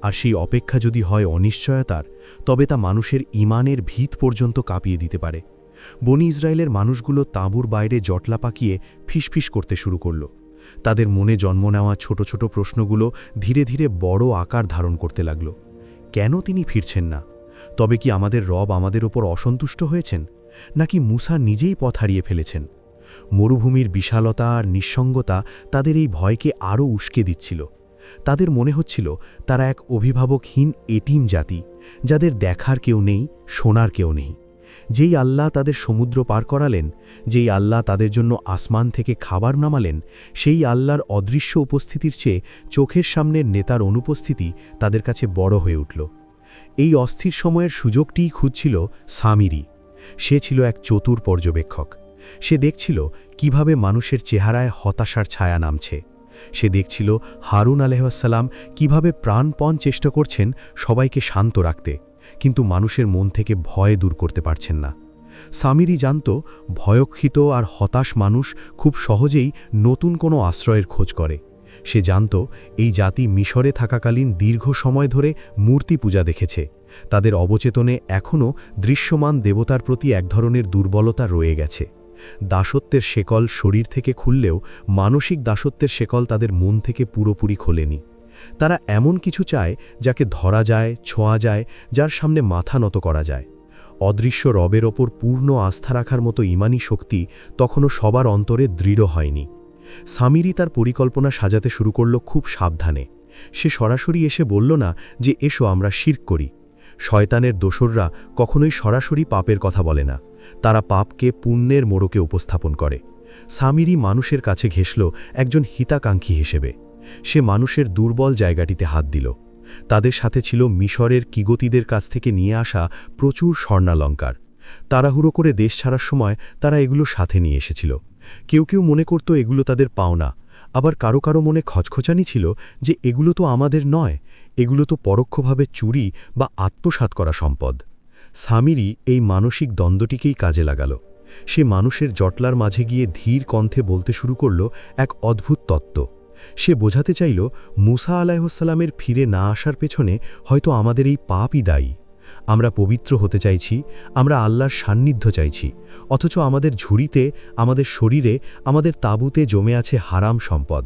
আর সেই অপেক্ষা যদি হয় অনিশ্চয়তার, তবে তা মানুষের ঈমানের ভিত পর্যন্ত কাঁপিয়ে দিতে পারে। বনি ইসরায়েলের মানুষগুলো তাঁবুর বাইরে জটলা পাকিয়ে ফিসফিস করতে শুরু করল। তাদের মনে জন্ম নেওয়া ছোট ছোট প্রশ্নগুলো ধীরে ধীরে বড় আকার ধারণ করতে লাগল। কেন তিনি ফিরছেন না? তবে কি আমাদের রব আমাদের ওপর অসন্তুষ্ট হয়েছেন, নাকি মূসা নিজেই পথ হারিয়ে ফেলেছেন? মরুভূমির বিশালতা আর নিঃসঙ্গতা তাদের এই ভয়কে আরও উস্কে দিচ্ছিল। তাদের মনে হচ্ছিল তারা এক অভিভাবকহীন এতিম জাতি, যাদের দেখার কেউ নেই, শোনার কেউ নেই। যেই আল্লাহ তাদের সমুদ্র পার করালেন, যেই আল্লাহ তাদের জন্য আসমান থেকে খাবার নামালেন, সেই আল্লাহর অদৃশ্য উপস্থিতির চেয়ে চোখের সামনের নেতার অনুপস্থিতি তাদের কাছে বড় হয়ে উঠল। এই অস্থির সময়ের সুযোগটিই খুঁজছিল সামিরি। সে ছিল এক চতুর পর্যবেক্ষক। সে দেখছিল কিভাবে মানুষের চেহারায় হতাশার ছায়া নামছে। সে দেখছিল হারুন আলাইহিসসালাম কিভাবে প্রাণপণ চেষ্টা করছেন সবাইকে শান্ত রাখতে, কিন্তু মানুষের মন থেকে ভয় দূর করতে পারছেন না। সামিরি জানত ভয়ক্ষিত আর হতাশ মানুষ খুব সহজেই নতুন কোনো আশ্রয়ের খোঁজ করে। সে জানত এই জাতি মিশরে থাকাকালীন দীর্ঘ সময় ধরে মূর্তি পূজা দেখেছে। তাদের অবচেতনে এখনও দৃশ্যমান দেবতার প্রতি এক ধরনের দুর্বলতা রয়ে গেছে। দাসত্বের শেকল শরীর থেকে খুললেও মানসিক দাসত্বের শেকল তাদের মন থেকে পুরোপুরি খোলেনি। তারা এমন কিছু চায় যাকে ধরা যায়, ছোঁয়া যায়, যার সামনে মাথা নত করা যায়। অদৃশ্য রবের ওপর পূর্ণ আস্থা রাখার মতো ঈমানী শক্তি তখনও সবার অন্তরে দৃঢ় হয়নি। সামিরি তার পরিকল্পনা সাজাতে শুরু করল খুব সাবধানে। সে সরাসরি এসে বলল না যে এসো আমরা শিরক করি। শয়তানের দোসররা কখনোই সরাসরি পাপের কথা বলে না, তারা পাপকে পুণ্যের মোড়কে উপস্থাপন করে। সামিরি মানুষের কাছে ঘেঁষল একজন হিতাকাঙ্ক্ষী হিসেবে। সে মানুষের দুর্বল জায়গাটিতে হাত দিল। তাদের সাথে ছিল মিশরের কিগতিদের কাছ থেকে নিয়ে আসা প্রচুর স্বর্ণালঙ্কার। তাড়াহুড়ো করে দেশ ছাড়ার সময় তারা এগুলো সাথে নিয়ে এসেছিল। কেউ কেউ মনে করত এগুলো তাদের পাওনা, আবার কারো কারো মনে খচখচানি ছিল যে এগুলো তো আমাদের নয়, এগুলো তো পরোক্ষভাবে চুরি বা আত্মসাৎ করা সম্পদ। সামিরি এই মানসিক দ্বন্দ্বটিকেই কাজে লাগাল। সে মানুষের জটলার মাঝে গিয়ে ধীর কণ্ঠে বলতে শুরু করল এক অদ্ভুত তত্ত্ব। সে বোঝাতে চাইল মুসা আলাইহিসসালামের ফিরে না আসার পেছনে হয়তো আমাদের এই পাপই দায়ী। আমরা পবিত্র হতে চাইছি, আমরা আল্লাহর সান্নিধ্য চাইছি, অথচ আমাদের ঝুড়িতে, আমাদের শরীরে, আমাদের তাঁবুতে জমে আছে হারাম সম্পদ।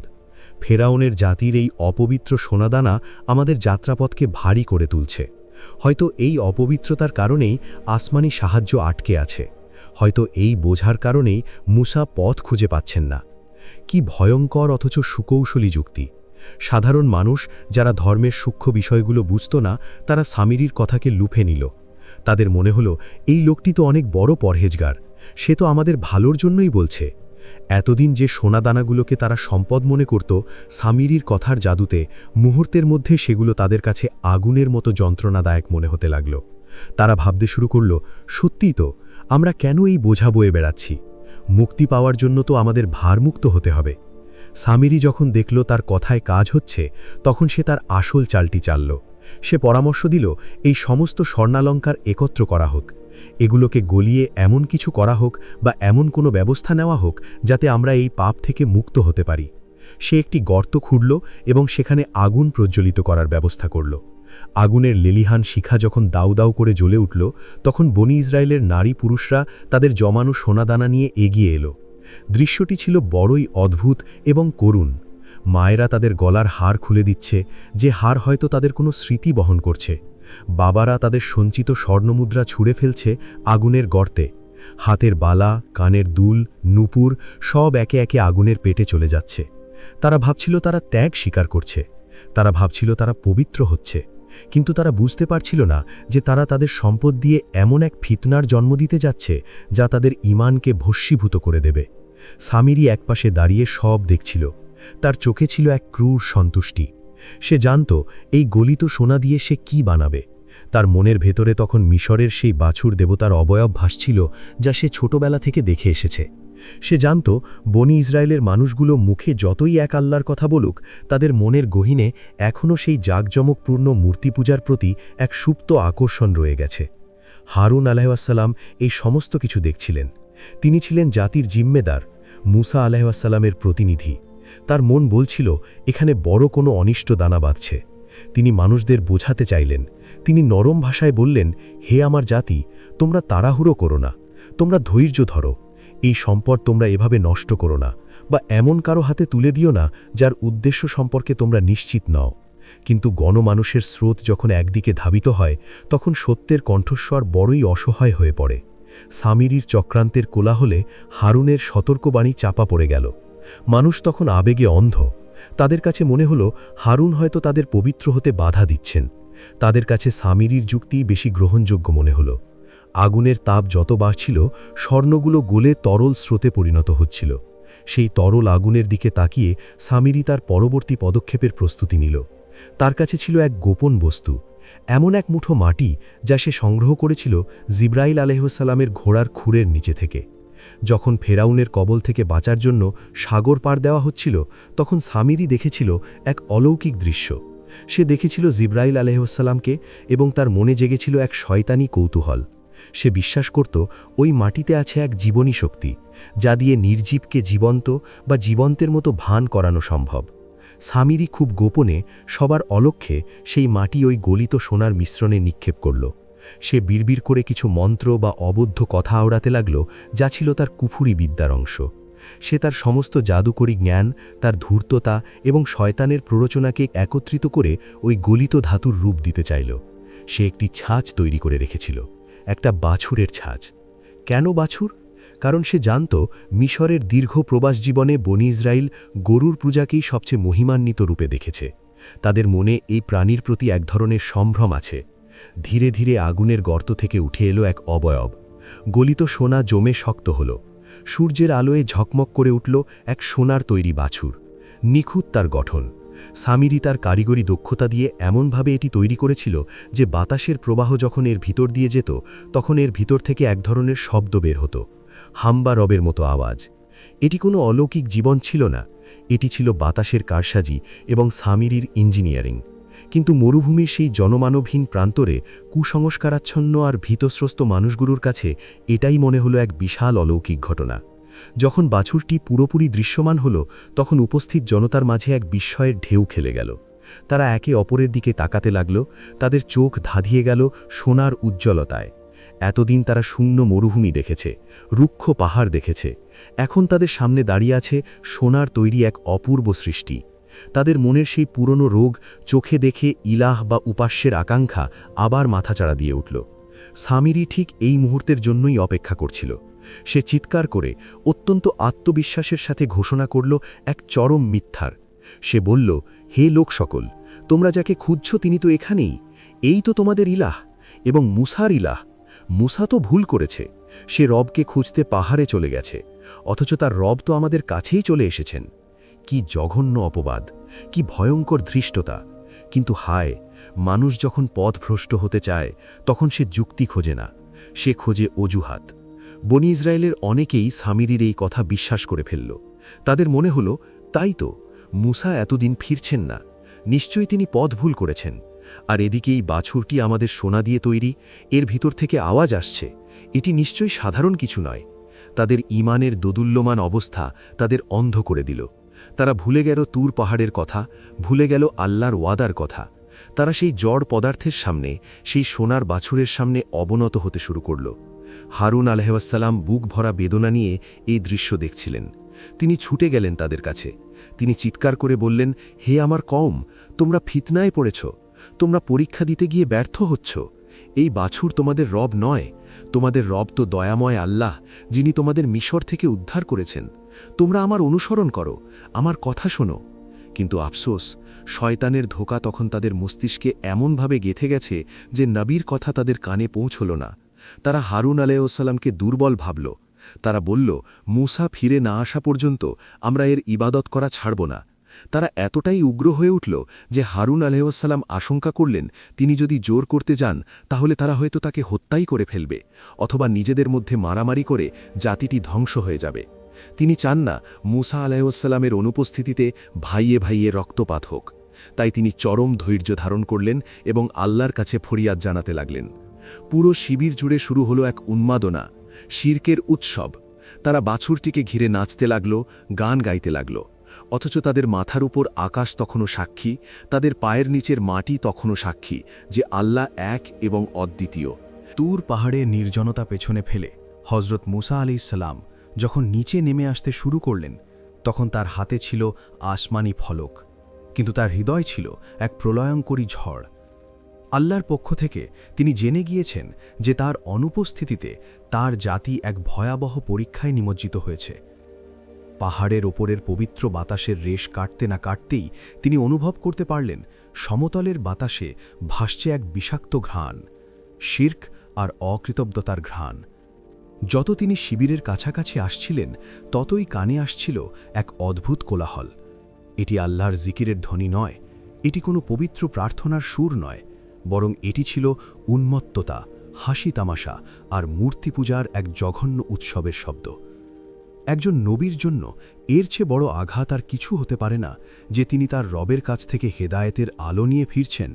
ফেরাউনের জাতির এই অপবিত্র সোনাদানা আমাদের যাত্রাপথকে ভারী করে তুলছে। হয়তো এই অপবিত্রতার কারণেই আসমানি সাহায্য আটকে আছে। হয়তো এই বোঝার কারণেই মুসা পথ খুঁজে পাচ্ছেন না। কি ভয়ঙ্কর অথচ সুকৌশলী যুক্তি! সাধারণ মানুষ যারা ধর্মের সূক্ষ্ম বিষয়গুলো বুঝত না, তারা সামিরির কথাকে লুফে নিল। তাদের মনে হলো এই লোকটি তো অনেক বড় পরহেজগার, সে তো আমাদের ভালোর জন্যই বলছে। এতদিন যে সোনাদানাগুলোকে তারা সম্পদ মনে করত, সামিরির কথার জাদুতে মুহূর্তের মধ্যে সেগুলো তাদের কাছে আগুনের মতো যন্ত্রণাদায়ক মনে হতে লাগল। তারা ভাবতে শুরু করল, সত্যিই তো, আমরা কেন এই বোঝা বয়ে বেড়াচ্ছি? মুক্তি পাওয়ার জন্য তো আমাদের ভারমুক্ত হতে হবে। সামিরি যখন দেখল তার কথায় কাজ হচ্ছে, তখন সে তার আসল চালটি চালল। সে পরামর্শ দিল এই সমস্ত স্বর্ণালঙ্কার একত্র করা হোক, এগুলোকে গলিয়ে এমন কিছু করা হোক বা এমন কোনো ব্যবস্থা নেওয়া হোক যাতে আমরা এই পাপ থেকে মুক্ত হতে পারি। সে একটি গর্ত খুঁড়ল এবং সেখানে আগুন প্রজ্বলিত করার ব্যবস্থা করল। আগুনের লেলিহান শিখা যখন দাউ দাউ করে জ্বলে উঠল, তখন বনি ইসরায়েলের নারী পুরুষরা তাদের জমানো সোনাদানা নিয়ে এগিয়ে এলো। দৃশ্যটি ছিল বড়ই অদ্ভুত এবং করুণ। মায়েরা তাদের গলার হার খুলে দিচ্ছে, যে হার হয়তো তাদের কোনো স্মৃতি বহন করছে। বাবারা তাদের সঞ্চিত স্বর্ণমুদ্রা ছুঁড়ে ফেলছে আগুনের গর্তে। হাতের বালা, কানের দুল, নূপুর সব একে একে আগুনের পেটে চলে যাচ্ছে। তারা ভাবছিল তারা ত্যাগ স্বীকার করছে, তারা ভাবছিল তারা পবিত্র হচ্ছে, কিন্তু তারা বুঝতে পারছিল না যে তারা তাদের সম্পদ দিয়ে এমন এক ফিতনার জন্ম দিতে যাচ্ছে যা তাদের ঈমানকে ভস্মীভূত করে দেবে। সামিরি একপাশে দাঁড়িয়ে সব দেখছিল। তার চোখে ছিল এক ক্রূর সন্তুষ্টি। সে জানত এই গলিত সোনা দিয়ে সে কি বানাবে। তার মনের ভেতরে তখন মিশরের সেই বাছুর দেবতার অবয়ব ভাসছিল, যা সে ছোটবেলা থেকে দেখে এসেছে। সে জানত বনি ইসরায়েলের মানুষগুলো মুখে যতই এক আল্লাহর কথা বলুক, তাদের মনের গহীনে এখনও সেই জাঁকজমকপূর্ণ মূর্তি পূজার প্রতি এক সুপ্ত আকর্ষণ রয়ে গেছে। হারুন আলাইহিসসালাম এই সমস্ত কিছু দেখছিলেন। তিনি ছিলেন জাতির জিম্মেদার, মুসা আলাইহিসসালামের প্রতিনিধি। তার মন বলছিল এখানে বড় কোনো অনিষ্ট দানা বাঁধছে। তিনি মানুষদের বোঝাতে চাইলেন। তিনি নরম ভাষায় বললেন, হে আমার জাতি, তোমরা তাড়াহুড়ো করো না, তোমরা ধৈর্য ধরো। এই সম্পদ তোমরা এভাবে নষ্ট করো না, বা এমন কারো হাতে তুলে দিও না যার উদ্দেশ্য সম্পর্কে তোমরা নিশ্চিত নও। কিন্তু গণমানুষের স্রোত যখন একদিকে ধাবিত হয়, তখন সত্যের কণ্ঠস্বর বড়ই অসহায় হয়ে পড়ে। সামিরির চক্রান্তের কোলাহলে হারুনের সতর্কবাণী চাপা পড়ে গেল। মানুষ তখন আবেগে অন্ধ। তাদের কাছে মনে হলো হারুন হয়তো তাদের পবিত্র হতে বাধা দিচ্ছেন। তাদের কাছে সামিরির যুক্তি বেশি গ্রহণযোগ্য মনে হলো। আগুনের তাপ যত বাড়ছিল স্বর্ণগুলো গলে তরল স্রোতে পরিণত হচ্ছিল। সেই তরল আগুনের দিকে তাকিয়ে সামিরি তার পরবর্তী পদক্ষেপের প্রস্তুতি নিল। তার কাছে ছিল এক গোপন বস্তু, এমন এক মুঠো মাটি যা সে সংগ্রহ করেছিল জিব্রাইল আলাইহিসসালামের ঘোড়ার খুরের নিচে থেকে। যখন ফেরাউনের কবল থেকে বাঁচার জন্য সাগর পার দেওয়া হচ্ছিল, তখন সামিরি দেখেছিল এক অলৌকিক দৃশ্য। সে দেখেছিল জিব্রাইল আলাইহিসসালামকে এবং তার মনে জেগেছিল এক শয়তানি কৌতূহল। সে বিশ্বাস করত ওই মাটিতে আছে এক জীবনী শক্তি, যা দিয়ে নির্জীবকে জীবন্ত বা জীবন্তের মতো ভান করানো সম্ভব। সামিরি খুব গোপনে সবার অলক্ষ্যে সেই মাটি ওই গলিত সোনার মিশ্রণে নিক্ষেপ করল। সে বিড়বিড় করে কিছু মন্ত্র বা অবদ্ধ কথা আওড়াতে লাগল, যা ছিল তার কুফুরি বিদ্যার অংশ। সে তার সমস্ত জাদুকরী জ্ঞান, তার ধূর্ততা এবং শয়তানের প্ররোচনাকে একত্রিত করে ওই গলিত ধাতুর রূপ দিতে চাইল। সে একটি ছাঁচ তৈরি করে রেখেছিল, একটা বাছুরের ছাঁচ। কেন বাছুর? কারণ সে জানত মিশরের দীর্ঘ প্রবাস জীবনে বনি ইসরাইল গরুর পূজাকেই সবচেয়ে মহিমান্বিত রূপে দেখেছে। তাদের মনে এই প্রাণীর প্রতি এক ধরনের সম্ভ্রম আছে। ধীরে ধীরে আগুনের গর্ত থেকে উঠে এলো এক অবয়ব। গলিত সোনা জমে শক্ত হল। সূর্যের আলোয় ঝকমক করে উঠল এক সোনার তৈরি বাছুর। নিখুঁত তার গঠন। সামিরি তার কারিগরি দক্ষতা দিয়ে এমনভাবে এটি তৈরি করেছিল যে বাতাসের প্রবাহ যখন এর ভিতর দিয়ে যেত, তখন এর ভিতর থেকে এক ধরনের শব্দ বের হতো, হাম্বা রবের মতো আওয়াজ। এটি কোনো অলৌকিক জীবন ছিল না, এটি ছিল বাতাসের কারসাজি এবং সামিরির ইঞ্জিনিয়ারিং। কিন্তু মরুভূমির সেই জনমানবহীন প্রান্তরে কুসংস্কারাচ্ছন্ন আর ভীতস্রস্ত মানুষগুলোর কাছে এটাই মনে হলো এক বিশাল অলৌকিক ঘটনা। যখন বাছুরটি পুরোপুরি দৃশ্যমান হলো, তখন উপস্থিত জনতার মাঝে এক বিস্ময়ের ঢেউ খেলে গেল। তারা একে অপরের দিকে তাকাতে লাগল, তাদের চোখ ধাঁধিয়ে গেল সোনার উজ্জ্বলতায়। এতদিন তারা শূন্য মরুভূমি দেখেছে, রুক্ষ পাহাড় দেখেছে। এখন তাদের সামনে দাঁড়িয়ে আছে সোনার তৈরি এক অপূর্ব সৃষ্টি। তাদের মনের সেই পুরনো রোগ চোখে দেখে ইলাহ বা উপাস্যের আকাঙ্ক্ষা আবার মাথাচাড়া দিয়ে উঠল। সামিরি ঠিক এই মুহূর্তের জন্যই অপেক্ষা করছিল। সে চিৎকার করে অত্যন্ত আত্মবিশ্বাসের সাথে ঘোষণা করল এক চরম মিথ্যার। সে বলল, হে লোক সকল, তোমরা যাকে খুঁজছ তিনি তো এখানেই, এই তো তোমাদের ইলাহ এবং মুসার ইলাহ। মুসা তো ভুল করেছে, সে রবকে খুঁজতে পাহাড়ে চলে গেছে, অথচ তার রব তো আমাদের কাছেই চলে এসেছেন। কি জঘন্য অপবাদ, কি ভয়ঙ্কর ধৃষ্টতা! কিন্তু হায়, মানুষ যখন পথভ্রষ্ট হতে চায় তখন সে যুক্তি খোঁজে না, সে খোঁজে অজুহাত। বনি ইসরায়েলের অনেকেই সামিরির এই কথা বিশ্বাস করে ফেলল। তাদের মনে হলো, তাই তো, মুসা এতদিন ফিরছেন না, নিশ্চয়ই তিনি পথ ভুল করেছেন। আর এদিকে এই বাছুরটি আমাদের সোনা দিয়ে তৈরি, এর ভিতর থেকে আওয়াজ আসছে, এটি নিশ্চয়ই সাধারণ কিছু নয়। তাদের ঈমানের দোদুল্যমান অবস্থা তাদের অন্ধ করে দিল। তারা ভুলে গেল তুর পাহাড়ের কথা, ভুলে গেল আল্লাহর ওয়াদার কথা। তারা সেই জড় পদার্থের সামনে, সেই সোনার বাছুরের সামনে অবনত হতে শুরু করল। হারুন আলাইহিসসালাম বুক ভরা বেদনা নিয়ে এই দৃশ্য দেখছিলেন। তিনি ছুটে গেলেন তাদের কাছে। তিনি চিৎকার করে বললেন, হে আমার কওম, তোমরা ফিতনায় পড়েছ, তোমরা পরীক্ষা দিতে গিয়ে ব্যর্থ হচ্ছ। এই বাছুর তোমাদের রব নয়, তোমাদের রব তো দয়াময় আল্লাহ, যিনি তোমাদের মিশর থেকে উদ্ধার করেছেন। তোমরা আমার অনুসরণ করো, আমার কথা শোনো। কিন্তু আফসোস, শয়তানের ধোঁকা তখন তাদের মস্তিষ্কে এমনভাবে গেঁথে গেছে যে নবীর কথা তাদের কানে পৌঁছল না। তারা হারুন আলাইহিসসালামকে দুর্বল ভাবল। তারা বলল, মুসা ফিরে না আসা পর্যন্ত আমরা এর ইবাদত করা ছাড়ব না। তারা এতটাই উগ্র হয়ে উঠল যে হারুন আলাইহিসসালাম আশঙ্কা করলেন তিনি যদি জোর করতে যান তাহলে তারা হয়তো তাকে হত্যাই করে ফেলবে, অথবা নিজেদের মধ্যে মারামারি করে জাতিটি ধ্বংস হয়ে যাবে। তিনি চান না মুসা আলাইহিসসালামের অনুপস্থিতিতে ভাইয়ে ভাইয়ে রক্তপাত হোক। তাই তিনি চরম ধৈর্য ধারণ করলেন এবং আল্লাহর কাছে ফরিয়াদ জানাতে লাগলেন। পুরো শিবির জুড়ে শুরু হলো এক উন্মাদনা, শিরকের উৎসব। তারা বাছুরটিকে ঘিরে নাচতে লাগল, গান গাইতে লাগল, অথচ তাদের মাথার উপর আকাশ তখনও সাক্ষী, তাদের পায়ের নিচের মাটি তখনও সাক্ষী যে আল্লাহ এক এবং অদ্বিতীয়। তুর পাহাড়ে নির্জনতা পেছনে ফেলে হজরত মুসা আলাইহিসসালাম যখন নিচে নেমে আসতে শুরু করলেন, তখন তার হাতে ছিল আসমানি ফলক, কিন্তু তার হৃদয় ছিল এক প্রলয়ঙ্করী ঝড়। আল্লাহর পক্ষ থেকে তিনি জেনে গিয়েছেন যে তার অনুপস্থিতিতে তার জাতি এক ভয়াবহ পরীক্ষায় নিমজ্জিত হয়েছে। পাহাড়ের ওপরের পবিত্র বাতাসের রেশ কাটতে না কাটতেই তিনি অনুভব করতে পারলেন সমতলের বাতাসে ভাসছে এক বিষাক্ত ঘ্রাণ। শির্ক আর অকৃতজ্ঞতার ঘ্রাণ। যত তিনি শিবিরের কাছাকাছি আসছিলেন ততই কানে আসছিল এক অদ্ভুত কোলাহল। এটি আল্লাহর জিকিরের ধ্বনি নয়, এটি কোনো পবিত্র প্রার্থনার সুর নয়, বরং এটি ছিল উন্মত্ততা, হাসি তামাশা আর মূর্তি পূজার এক জঘন্য উৎসবের শব্দ। একজন নবীর জন্য এর চেয়ে বড় আঘাত আর কিছু হতে পারে না যে তিনি তার রবের কাছ থেকে হেদায়েতের আলো নিয়ে ফিরছেন,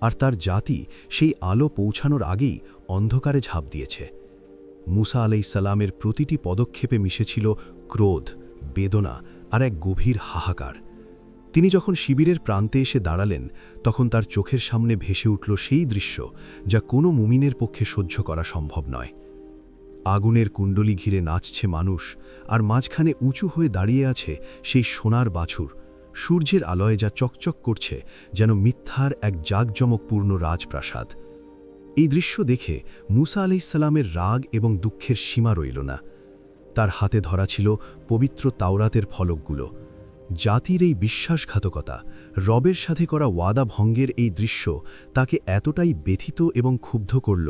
আর তার জাতি সেই আলো পৌঁছানোর আগেই অন্ধকারে ঝাঁপ দিয়েছে। মুসা আলাইসাল্লামের প্রতিটি পদক্ষেপে মিশেছিল ক্রোধ, বেদনা আর এক গভীর হাহাকার। তিনি যখন শিবিরের প্রান্তে এসে দাঁড়ালেন, তখন তার চোখের সামনে ভেসে উঠল সেই দৃশ্য যা কোনো মুমিনের পক্ষে সহ্য করা সম্ভব নয়। আগুনের কুণ্ডলি ঘিরে নাচছে মানুষ, আর মাঝখানে উঁচু হয়ে দাঁড়িয়ে আছে সেই সোনার বাছুর, সূর্যের আলোয় যা চকচক করছে যেন মিথ্যার এক জাঁকজমকপূর্ণ রাজপ্রাসাদ। এই দৃশ্য দেখে মুসা আলাইসাল্লামের রাগ এবং দুঃখের সীমা রইল না। তার হাতে ধরা ছিল পবিত্র তাওরাতের ফলকগুলো। জাতির এই বিশ্বাসঘাতকতা, রবের সাথে করা ওয়াদা ভঙ্গের এই দৃশ্য তাকে এতটাই ব্যথিত এবং ক্ষুব্ধ করল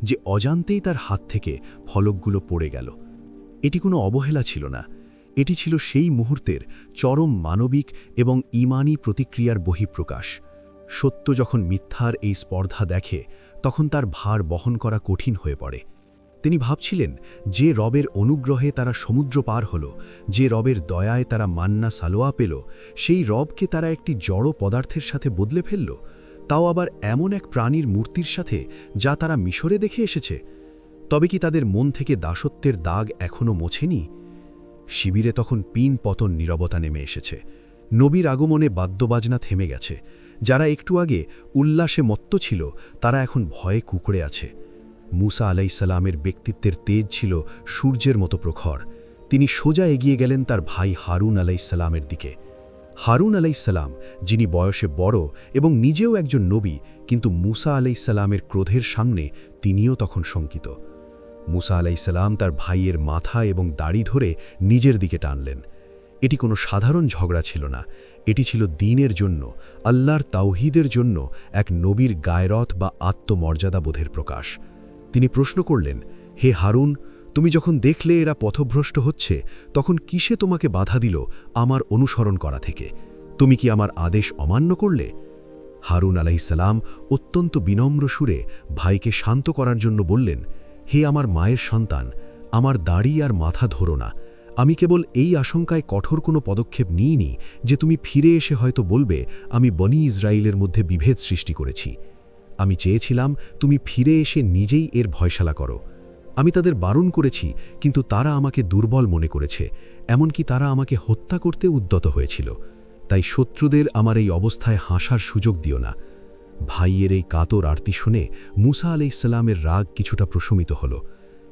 যে অজান্তেই তার হাত থেকে ফলকগুলো পড়ে গেল। এটি কোনো অবহেলা ছিল না, এটি ছিল সেই মুহূর্তের চরম মানবিক এবং ঈমানী প্রতিক্রিয়ার বহিঃপ্রকাশ। সত্য যখন মিথ্যার এই স্পর্ধা দেখে, তখন তার ভার বহন করা কঠিন হয়ে পড়ে। তিনি ভাবছিলেন, যে রবের অনুগ্রহে তারা সমুদ্র পার হল, যে রবের দয়ায় তারা মান্না সালোয়া পেল, সেই রবকে তারা একটি জড় পদার্থের সাথে বদলে ফেলল, তাও আবার এমন এক প্রাণীর মূর্তির সাথে যা তারা মিশরে দেখে এসেছে। তবে কি তাদের মন থেকে দাসত্বের দাগ এখনও মোছেনি? শিবিরে তখন পিন পতন নীরবতা নেমে এসেছে। নবীর আগমনে বাদ্যবাজনা থেমে গেছে। যারা একটু আগে উল্লাসে মত্ত ছিল, তারা এখন ভয়ে কুঁকড়ে আছে। মুসা আলাইসাল্লামের ব্যক্তিত্বের তেজ ছিল সূর্যের মতো প্রখর। তিনি সোজা এগিয়ে গেলেন তার ভাই হারুন আলাইসাল্লামের দিকে। হারুন আলাইসাল্লাম, যিনি বয়সে বড় এবং নিজেও একজন নবী, কিন্তু মুসা আলাইসাল্লামের ক্রোধের সামনে তিনিও তখন শঙ্কিত। মুসা আলাইসাল্লাম তার ভাইয়ের মাথা এবং দাড়ি ধরে নিজের দিকে টানলেন। এটি কোনো সাধারণ ঝগড়া ছিল না, এটি ছিল দ্বীনের জন্য, আল্লাহর তাওহীদের জন্য এক নবীর গায়রত বা আত্মমর্যাদাবোধের প্রকাশ। তিনি প্রশ্ন করলেন, হে হারুন, তুমি যখন দেখলে এরা পথভ্রষ্ট হচ্ছে, তখন কিসে তোমাকে বাধা দিল আমার অনুসরণ করা থেকে? তুমি কি আমার আদেশ অমান্য করলে? হারুন আলাইসাল্লাম অত্যন্ত বিনম্র সুরে ভাইকে শান্ত করার জন্য বললেন, হে আমার মায়ের সন্তান, আমার দাড়ি আর মাথা ধরো না। আমি কেবল এই আশঙ্কায় কঠোর কোনো পদক্ষেপ নিইনি যে তুমি ফিরে এসে হয়তো বলবে আমি বনি ইসরায়েলের মধ্যে বিভেদ সৃষ্টি করেছি। আমি চেয়েছিলাম তুমি ফিরে এসে নিজেই এর ভয়শালা করো। আমি তাদের বারণ করেছি, কিন্তু তারা আমাকে দুর্বল মনে করেছে, এমনকি তারা আমাকে হত্যা করতে উদ্যত হয়েছিল। তাই শত্রুদের আমার এই অবস্থায় হাসার সুযোগ দিও না। ভাইয়ের এই কাতর আরতি শুনে মুসা আলাইসাল্লামের রাগ কিছুটা প্রশমিত হল।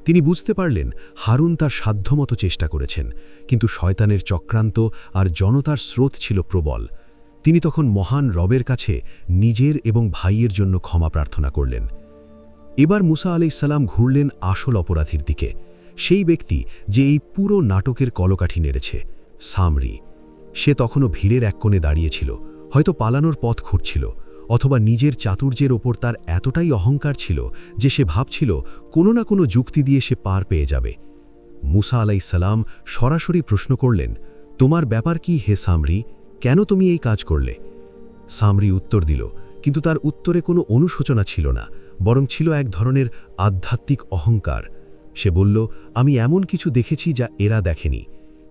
তিনি বুঝতে পারলেন হারুন তার সাধ্যমতো চেষ্টা করেছেন, কিন্তু শয়তানের চক্রান্ত আর জনতার স্রোত ছিল প্রবল। তিনি তখন মহান রবের কাছে নিজের এবং ভাইয়ের জন্য ক্ষমা প্রার্থনা করলেন। এবার মুসা আলাইসাল্লাম ঘুরলেন আসল অপরাধীর দিকে, সেই ব্যক্তি যে এই পুরো নাটকের কলকাঠি নেড়েছে, সামরি। সে তখনও ভিড়ের এক কোণে দাঁড়িয়েছিল, হয়তো পালানোর পথ খুঁজছিল, অথবা নিজের চাতুর্যের ওপর তার এতটাই অহংকার ছিল যে সে ভাবছিল কোনো না কোনো যুক্তি দিয়ে সে পার পেয়ে যাবে। মুসা আলাইসাল্লাম সরাসরি প্রশ্ন করলেন, তোমার ব্যাপার কি হে সামরি? কেন তুমি এই কাজ করলে? সামরি উত্তর দিল, কিন্তু তার উত্তরে কোনো অনুশোচনা ছিল না, বরং ছিল এক ধরনের আধ্যাত্মিক অহংকার। সে বলল, আমি এমন কিছু দেখেছি যা এরা দেখেনি।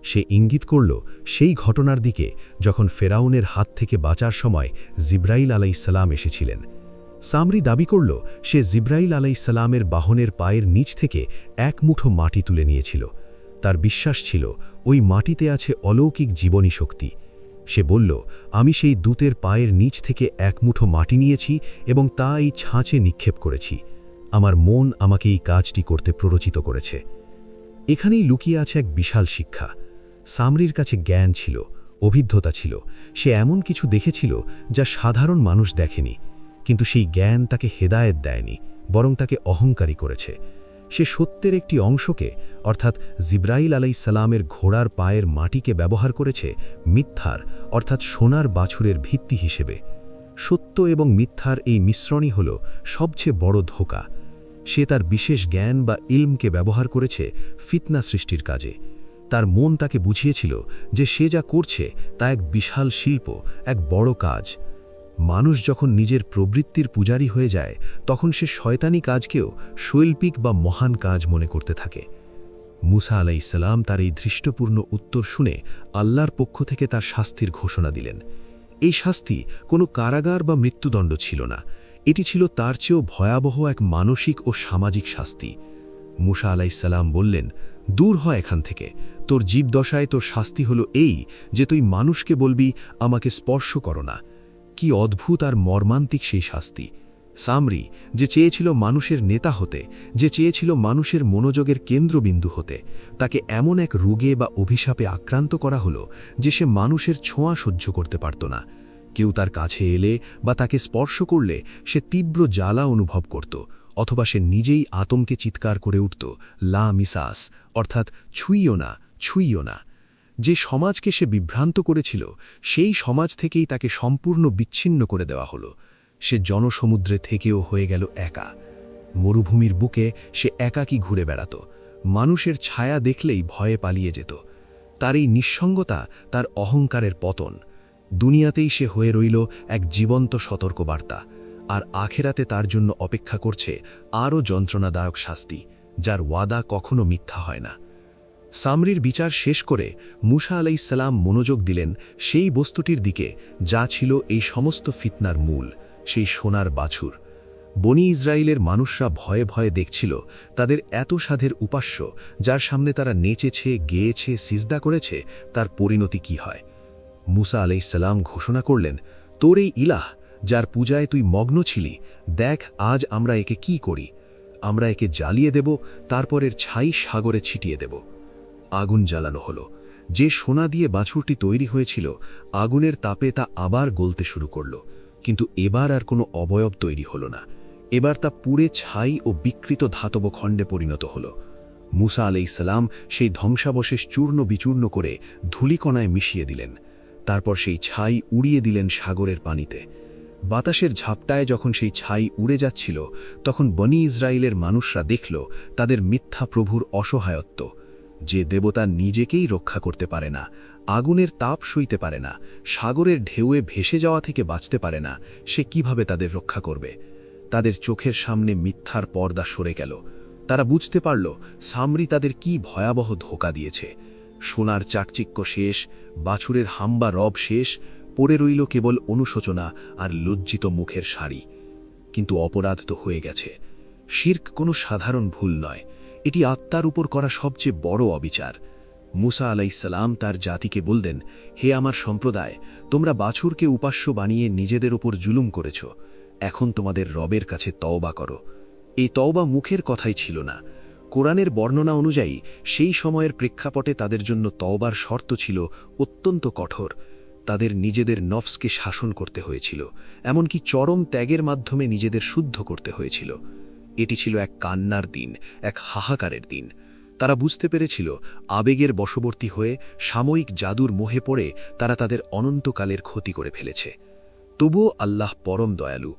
সে ইঙ্গিত করল সেই ঘটনার দিকে যখন ফেরাউনের হাত থেকে বাঁচার সময় জিব্রাইল আলাইসাল্লাম এসেছিলেন। সামরি দাবি করল সে জিব্রাইল আলাইসাল্লামের বাহনের পায়ের নিচ থেকে এক মুঠো মাটি তুলে নিয়েছিল। তার বিশ্বাস ছিল ওই মাটিতে আছে অলৌকিক জীবনী শক্তি। সে বলল, আমি সেই দূতের পায়ের নিচ থেকে এক মুঠো মাটি নিয়েছি এবং তা এই ছাঁচে নিক্ষেপ করেছি। আমার মন আমাকে এই কাজটি করতে প্ররোচিত করেছে। এখানেই লুকিয়ে আছে এক বিশাল শিক্ষা। সামরির কাছে জ্ঞান ছিল, অভিজ্ঞতা ছিল, সে এমন কিছু দেখেছিল যা সাধারণ মানুষ দেখেনি, কিন্তু সেই জ্ঞান তাকে হেদায়েত দেয়নি, বরং তাকে অহংকারী করেছে। সে সত্যের একটি অংশকে, অর্থাৎ জিব্রাইল আলাইসাল্লামের ঘোড়ার পায়ের মাটিকে ব্যবহার করেছে মিথ্যার, অর্থাৎ সোনার বাছুরের ভিত্তি হিসেবে। সত্য এবং মিথ্যার এই মিশ্রণই হল সবচেয়ে বড় ধোঁকা। সে তার বিশেষ জ্ঞান বা ইলমকে ব্যবহার করেছে ফিতনা সৃষ্টির কাজে। তার মন তাকে বুঝিয়েছিল যে সে যা করছে তা এক বিশাল শিল্প, এক বড় কাজ। মানুষ যখন নিজের প্রবৃত্তির পূজারী হয়ে যায় তখন সে শয়তানি কাজকেও শৈল্পিক বা মহান কাজ মনে করতে থাকে। মুসা আলাইহিসসালাম তার এই ধৃষ্টপূর্ণ উত্তর শুনে আল্লাহর পক্ষ থেকে তার শাস্তির ঘোষণা দিলেন। এই শাস্তি কোনো কারাগার বা মৃত্যুদণ্ড ছিল না, এটি ছিল তার চেয়েও ভয়াবহ এক মানসিক ও সামাজিক শাস্তি। মুসা আলাইহিসসালাম বললেন, দূর হ এখান থেকে, তোর জীবদশায় তোর শাস্তি হলো এই যে তুই মানুষকে বলবি আমাকে স্পর্শ করো না। কি অদ্ভুত আর মর্মান্তিক সেই শাস্তি! সামরি, যে চেয়েছিল মানুষের নেতা হতে, যে চেয়েছিল মানুষের মনোযোগের কেন্দ্রবিন্দু হতে, তাকে এমন এক রোগে বা অভিশাপে আক্রান্ত করা হলো যে সে মানুষের ছোঁয়া সহ্য করতে পারত না। কেউ তার কাছে এলে বা তাকে স্পর্শ করলে সে তীব্র জ্বালা অনুভব করত, অথবা সে নিজেই আতঙ্কে চিৎকার করে উঠত, লা মিসাস, অর্থাৎ ছুঁইও না, ছুঁইও না। যে সমাজকে সে বিভ্রান্ত করেছিল সেই সমাজ থেকেই তাকে সম্পূর্ণ বিচ্ছিন্ন করে দেওয়া হলো। সে জনসমুদ্রে থেকেও হয়ে গেল একা। মরুভূমির বুকে সে একাকী ঘুরে বেড়াত, মানুষের ছায়া দেখলেই ভয়ে পালিয়ে যেত। তার এই নিঃসঙ্গতা তার অহংকারের পতন। দুনিয়াতেই সে হয়ে রইল এক জীবন্ত সতর্কবার্তা, আর আখেরাতে তার জন্য অপেক্ষা করছে আরও যন্ত্রণাদায়ক শাস্তি, যার ওয়াদা কখনো মিথ্যা হয় না। সামরির বিচার শেষ করে মুসা আলাইহিসসালাম মনোযোগ দিলেন সেই বস্তুটির দিকে যা ছিল এই সমস্ত ফিতনার মূল, সেই সোনার বাছুর। বনি ইসরায়েলের মানুষরা ভয়ে ভয়ে দেখছিল তাদের এত সাধের উপাস্য, যার সামনে তারা নেচেছে, গেয়েছে, সিজদা করেছে, তার পরিণতি কি হয়। মুসা আলাইহিসসালাম ঘোষণা করলেন, তোর এই ইলাহ, যার পূজায় তুই মগ্ন ছিলি, দেখ আজ আমরা একে কি করি। আমরা একে জ্বালিয়ে দেব, তারপরের ছাই সাগরে ছিটিয়ে দেব। আগুন জ্বালানো হলো। যে সোনা দিয়ে বাছুরটি তৈরি হয়েছিল, আগুনের তাপে তা আবার গলতে শুরু করল, কিন্তু এবার আর কোনো অবয়ব তৈরি হলো না। এবার তা পুড়ে ছাই ও বিকৃত ধাতব খণ্ডে পরিণত হল। মুসা আলাইহিসসালাম সেই ধ্বংসাবশেষ চূর্ণ বিচূর্ণ করে ধূলিকণায় মিশিয়ে দিলেন। তারপর সেই ছাই উড়িয়ে দিলেন সাগরের পানিতে। বাতাসের ঝাপটায় যখন সেই ছাই উড়ে যাচ্ছিল, তখন বনি ইসরায়েলের মানুষরা দেখল তাদের মিথ্যা প্রভুর অসহায়ত্ব। যে দেবতা নিজেকেই রক্ষা করতে পারে না, আগুনের তাপ সইতে পারে না, সাগরের ঢেউয়ে ভেসে যাওয়া থেকে বাঁচতে পারে না, সে কিভাবে তাদের রক্ষা করবে? তাদের চোখের সামনে মিথ্যার পর্দা সরে গেল। তারা বুঝতে পারল সামরি তাদের কি ভয়াবহ ধোঁকা দিয়েছে। সোনার চাকচিক্য শেষ, বাছুরের হাম্বা রব শেষ, পড়ে রইল কেবল অনুশোচনা আর লজ্জিত মুখের শাড়ি। কিন্তু অপরাধ তো হয়ে গেছে। শিরক কোনো সাধারণ ভুল নয়, এটি আত্মার উপর করা সবচেয়ে বড় অবিচার। মুসা আলাইহিসসালাম তার জাতিকে বললেন, হে আমার সম্প্রদায়, তোমরা বাছুরকে উপাস্য বানিয়ে নিজেদের উপর জুলুম করেছ। এখন তোমাদের রবের কাছে তওবা করো। এই তওবা মুখের কথাই ছিল না। কোরআনের বর্ণনা অনুযায়ী সেই সময়ের প্রেক্ষাপটে তাদের জন্য তওবার শর্ত ছিল অত্যন্ত কঠোর। তাদের নিজেদের নফসকে শাসন করতে হয়েছিল, এমনকি চরম ত্যাগের মাধ্যমে নিজেদের শুদ্ধ করতে হয়েছিল। এটি ছিল এক কান্নার দিন, এক হাহাকারের দিন। তারা বুঝতে পেরেছিল আবেগের বশবর্তী হয়ে সাময়িক জাদুর মোহে পড়ে তারা তাদের অনন্তকালের ক্ষতি করে ফেলেছে। তবুও আল্লাহ পরম দয়ালু।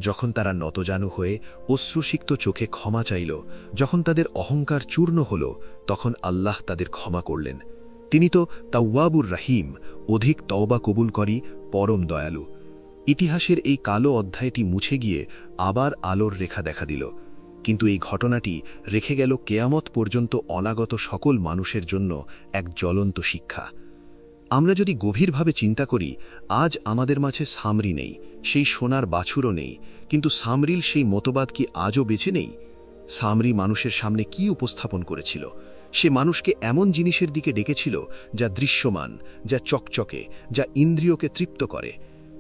যখন তারা নতজানু হয়ে অশ্রুসিক্ত চোখে ক্ষমা চাইল, যখন তাদের অহংকার চূর্ণ হল, তখন আল্লাহ তাদের ক্ষমা করলেন। তিনি তো তাওয়াবুর রাহিম, অধিক তওবা কবুলকারী, পরম দয়ালু। ইতিহাসের এই কালো অধ্যায়টি মুছে গিয়ে আবার আলোর রেখা দেখা দিল, কিন্তু এই ঘটনাটি রেখে গেল কেয়ামত পর্যন্ত অনাগত সকল মানুষের জন্য এক জ্বলন্ত শিক্ষা। আমরা যদি গভীরভাবে চিন্তা করি, আজ আমাদের মাঝে সামরি নেই, সেই সোনার বাছুরও নেই, কিন্তু সামরিল সেই মতবাদ কি আজও বেঁচে নেই? সামরি মানুষের সামনে কি উপস্থাপন করেছিল? সে মানুষকে এমন জিনিসের দিকে ডেকেছিল যা দৃশ্যমান, যা চকচকে, যা ইন্দ্রিয়কে তৃপ্ত করে।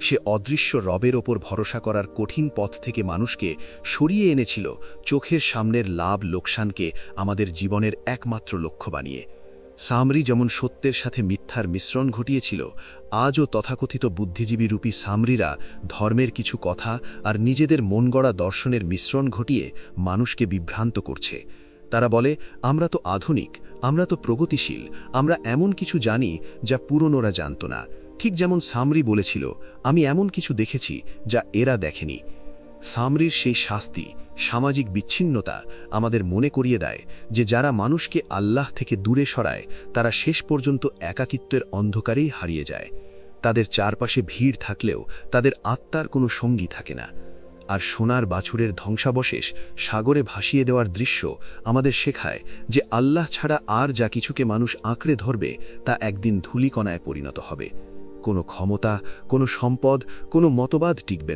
সে অদৃশ্য রবের ওপর ভরসা করার কঠিন পথ থেকে মানুষকে সরিয়ে এনেছিল চোখের সামনের লাভ লোকসানকে আমাদের জীবনের একমাত্র লক্ষ্য বানিয়ে। সামরি যেমন সত্যের সাথে মিথ্যার মিশ্রণ ঘটিয়েছিল, আজও তথাকথিত বুদ্ধিজীবী রূপী সামরিরা ধর্মের কিছু কথা আর নিজেদের মনগড়া দর্শনের মিশ্রণ ঘটিয়ে মানুষকে বিভ্রান্ত করছে। তারা বলে, আমরা তো আধুনিক, আমরা তো প্রগতিশীল, আমরা এমন কিছু জানি যা পুরনোরা জানত না। ঠিক যেমন সামরি বলেছিল, আমি এমন কিছু দেখেছি যা এরা দেখেনি। সামরির সেই শাস্তি, সামাজিক বিচ্ছিন্নতা আমাদের মনে করিয়ে দেয় যে যারা মানুষকে আল্লাহ থেকে দূরে সরায় তারা শেষ পর্যন্ত একাকিত্বের অন্ধকারেই হারিয়ে যায়। তাদের চারপাশে ভিড় থাকলেও তাদের আত্মার কোনো সঙ্গী থাকে না। আর সোনার বাছুরের ধ্বংসাবশেষ সাগরে ভাসিয়ে দেওয়ার দৃশ্য আমাদের শেখায় যে আল্লাহ ছাড়া আর যা কিছুকে মানুষ আঁকড়ে ধরবে তা একদিন ধূলিকণায় পরিণত হবে। কোনো ক্ষমতা, কোনো সম্পদ, কোনো মতবাদ টিকবে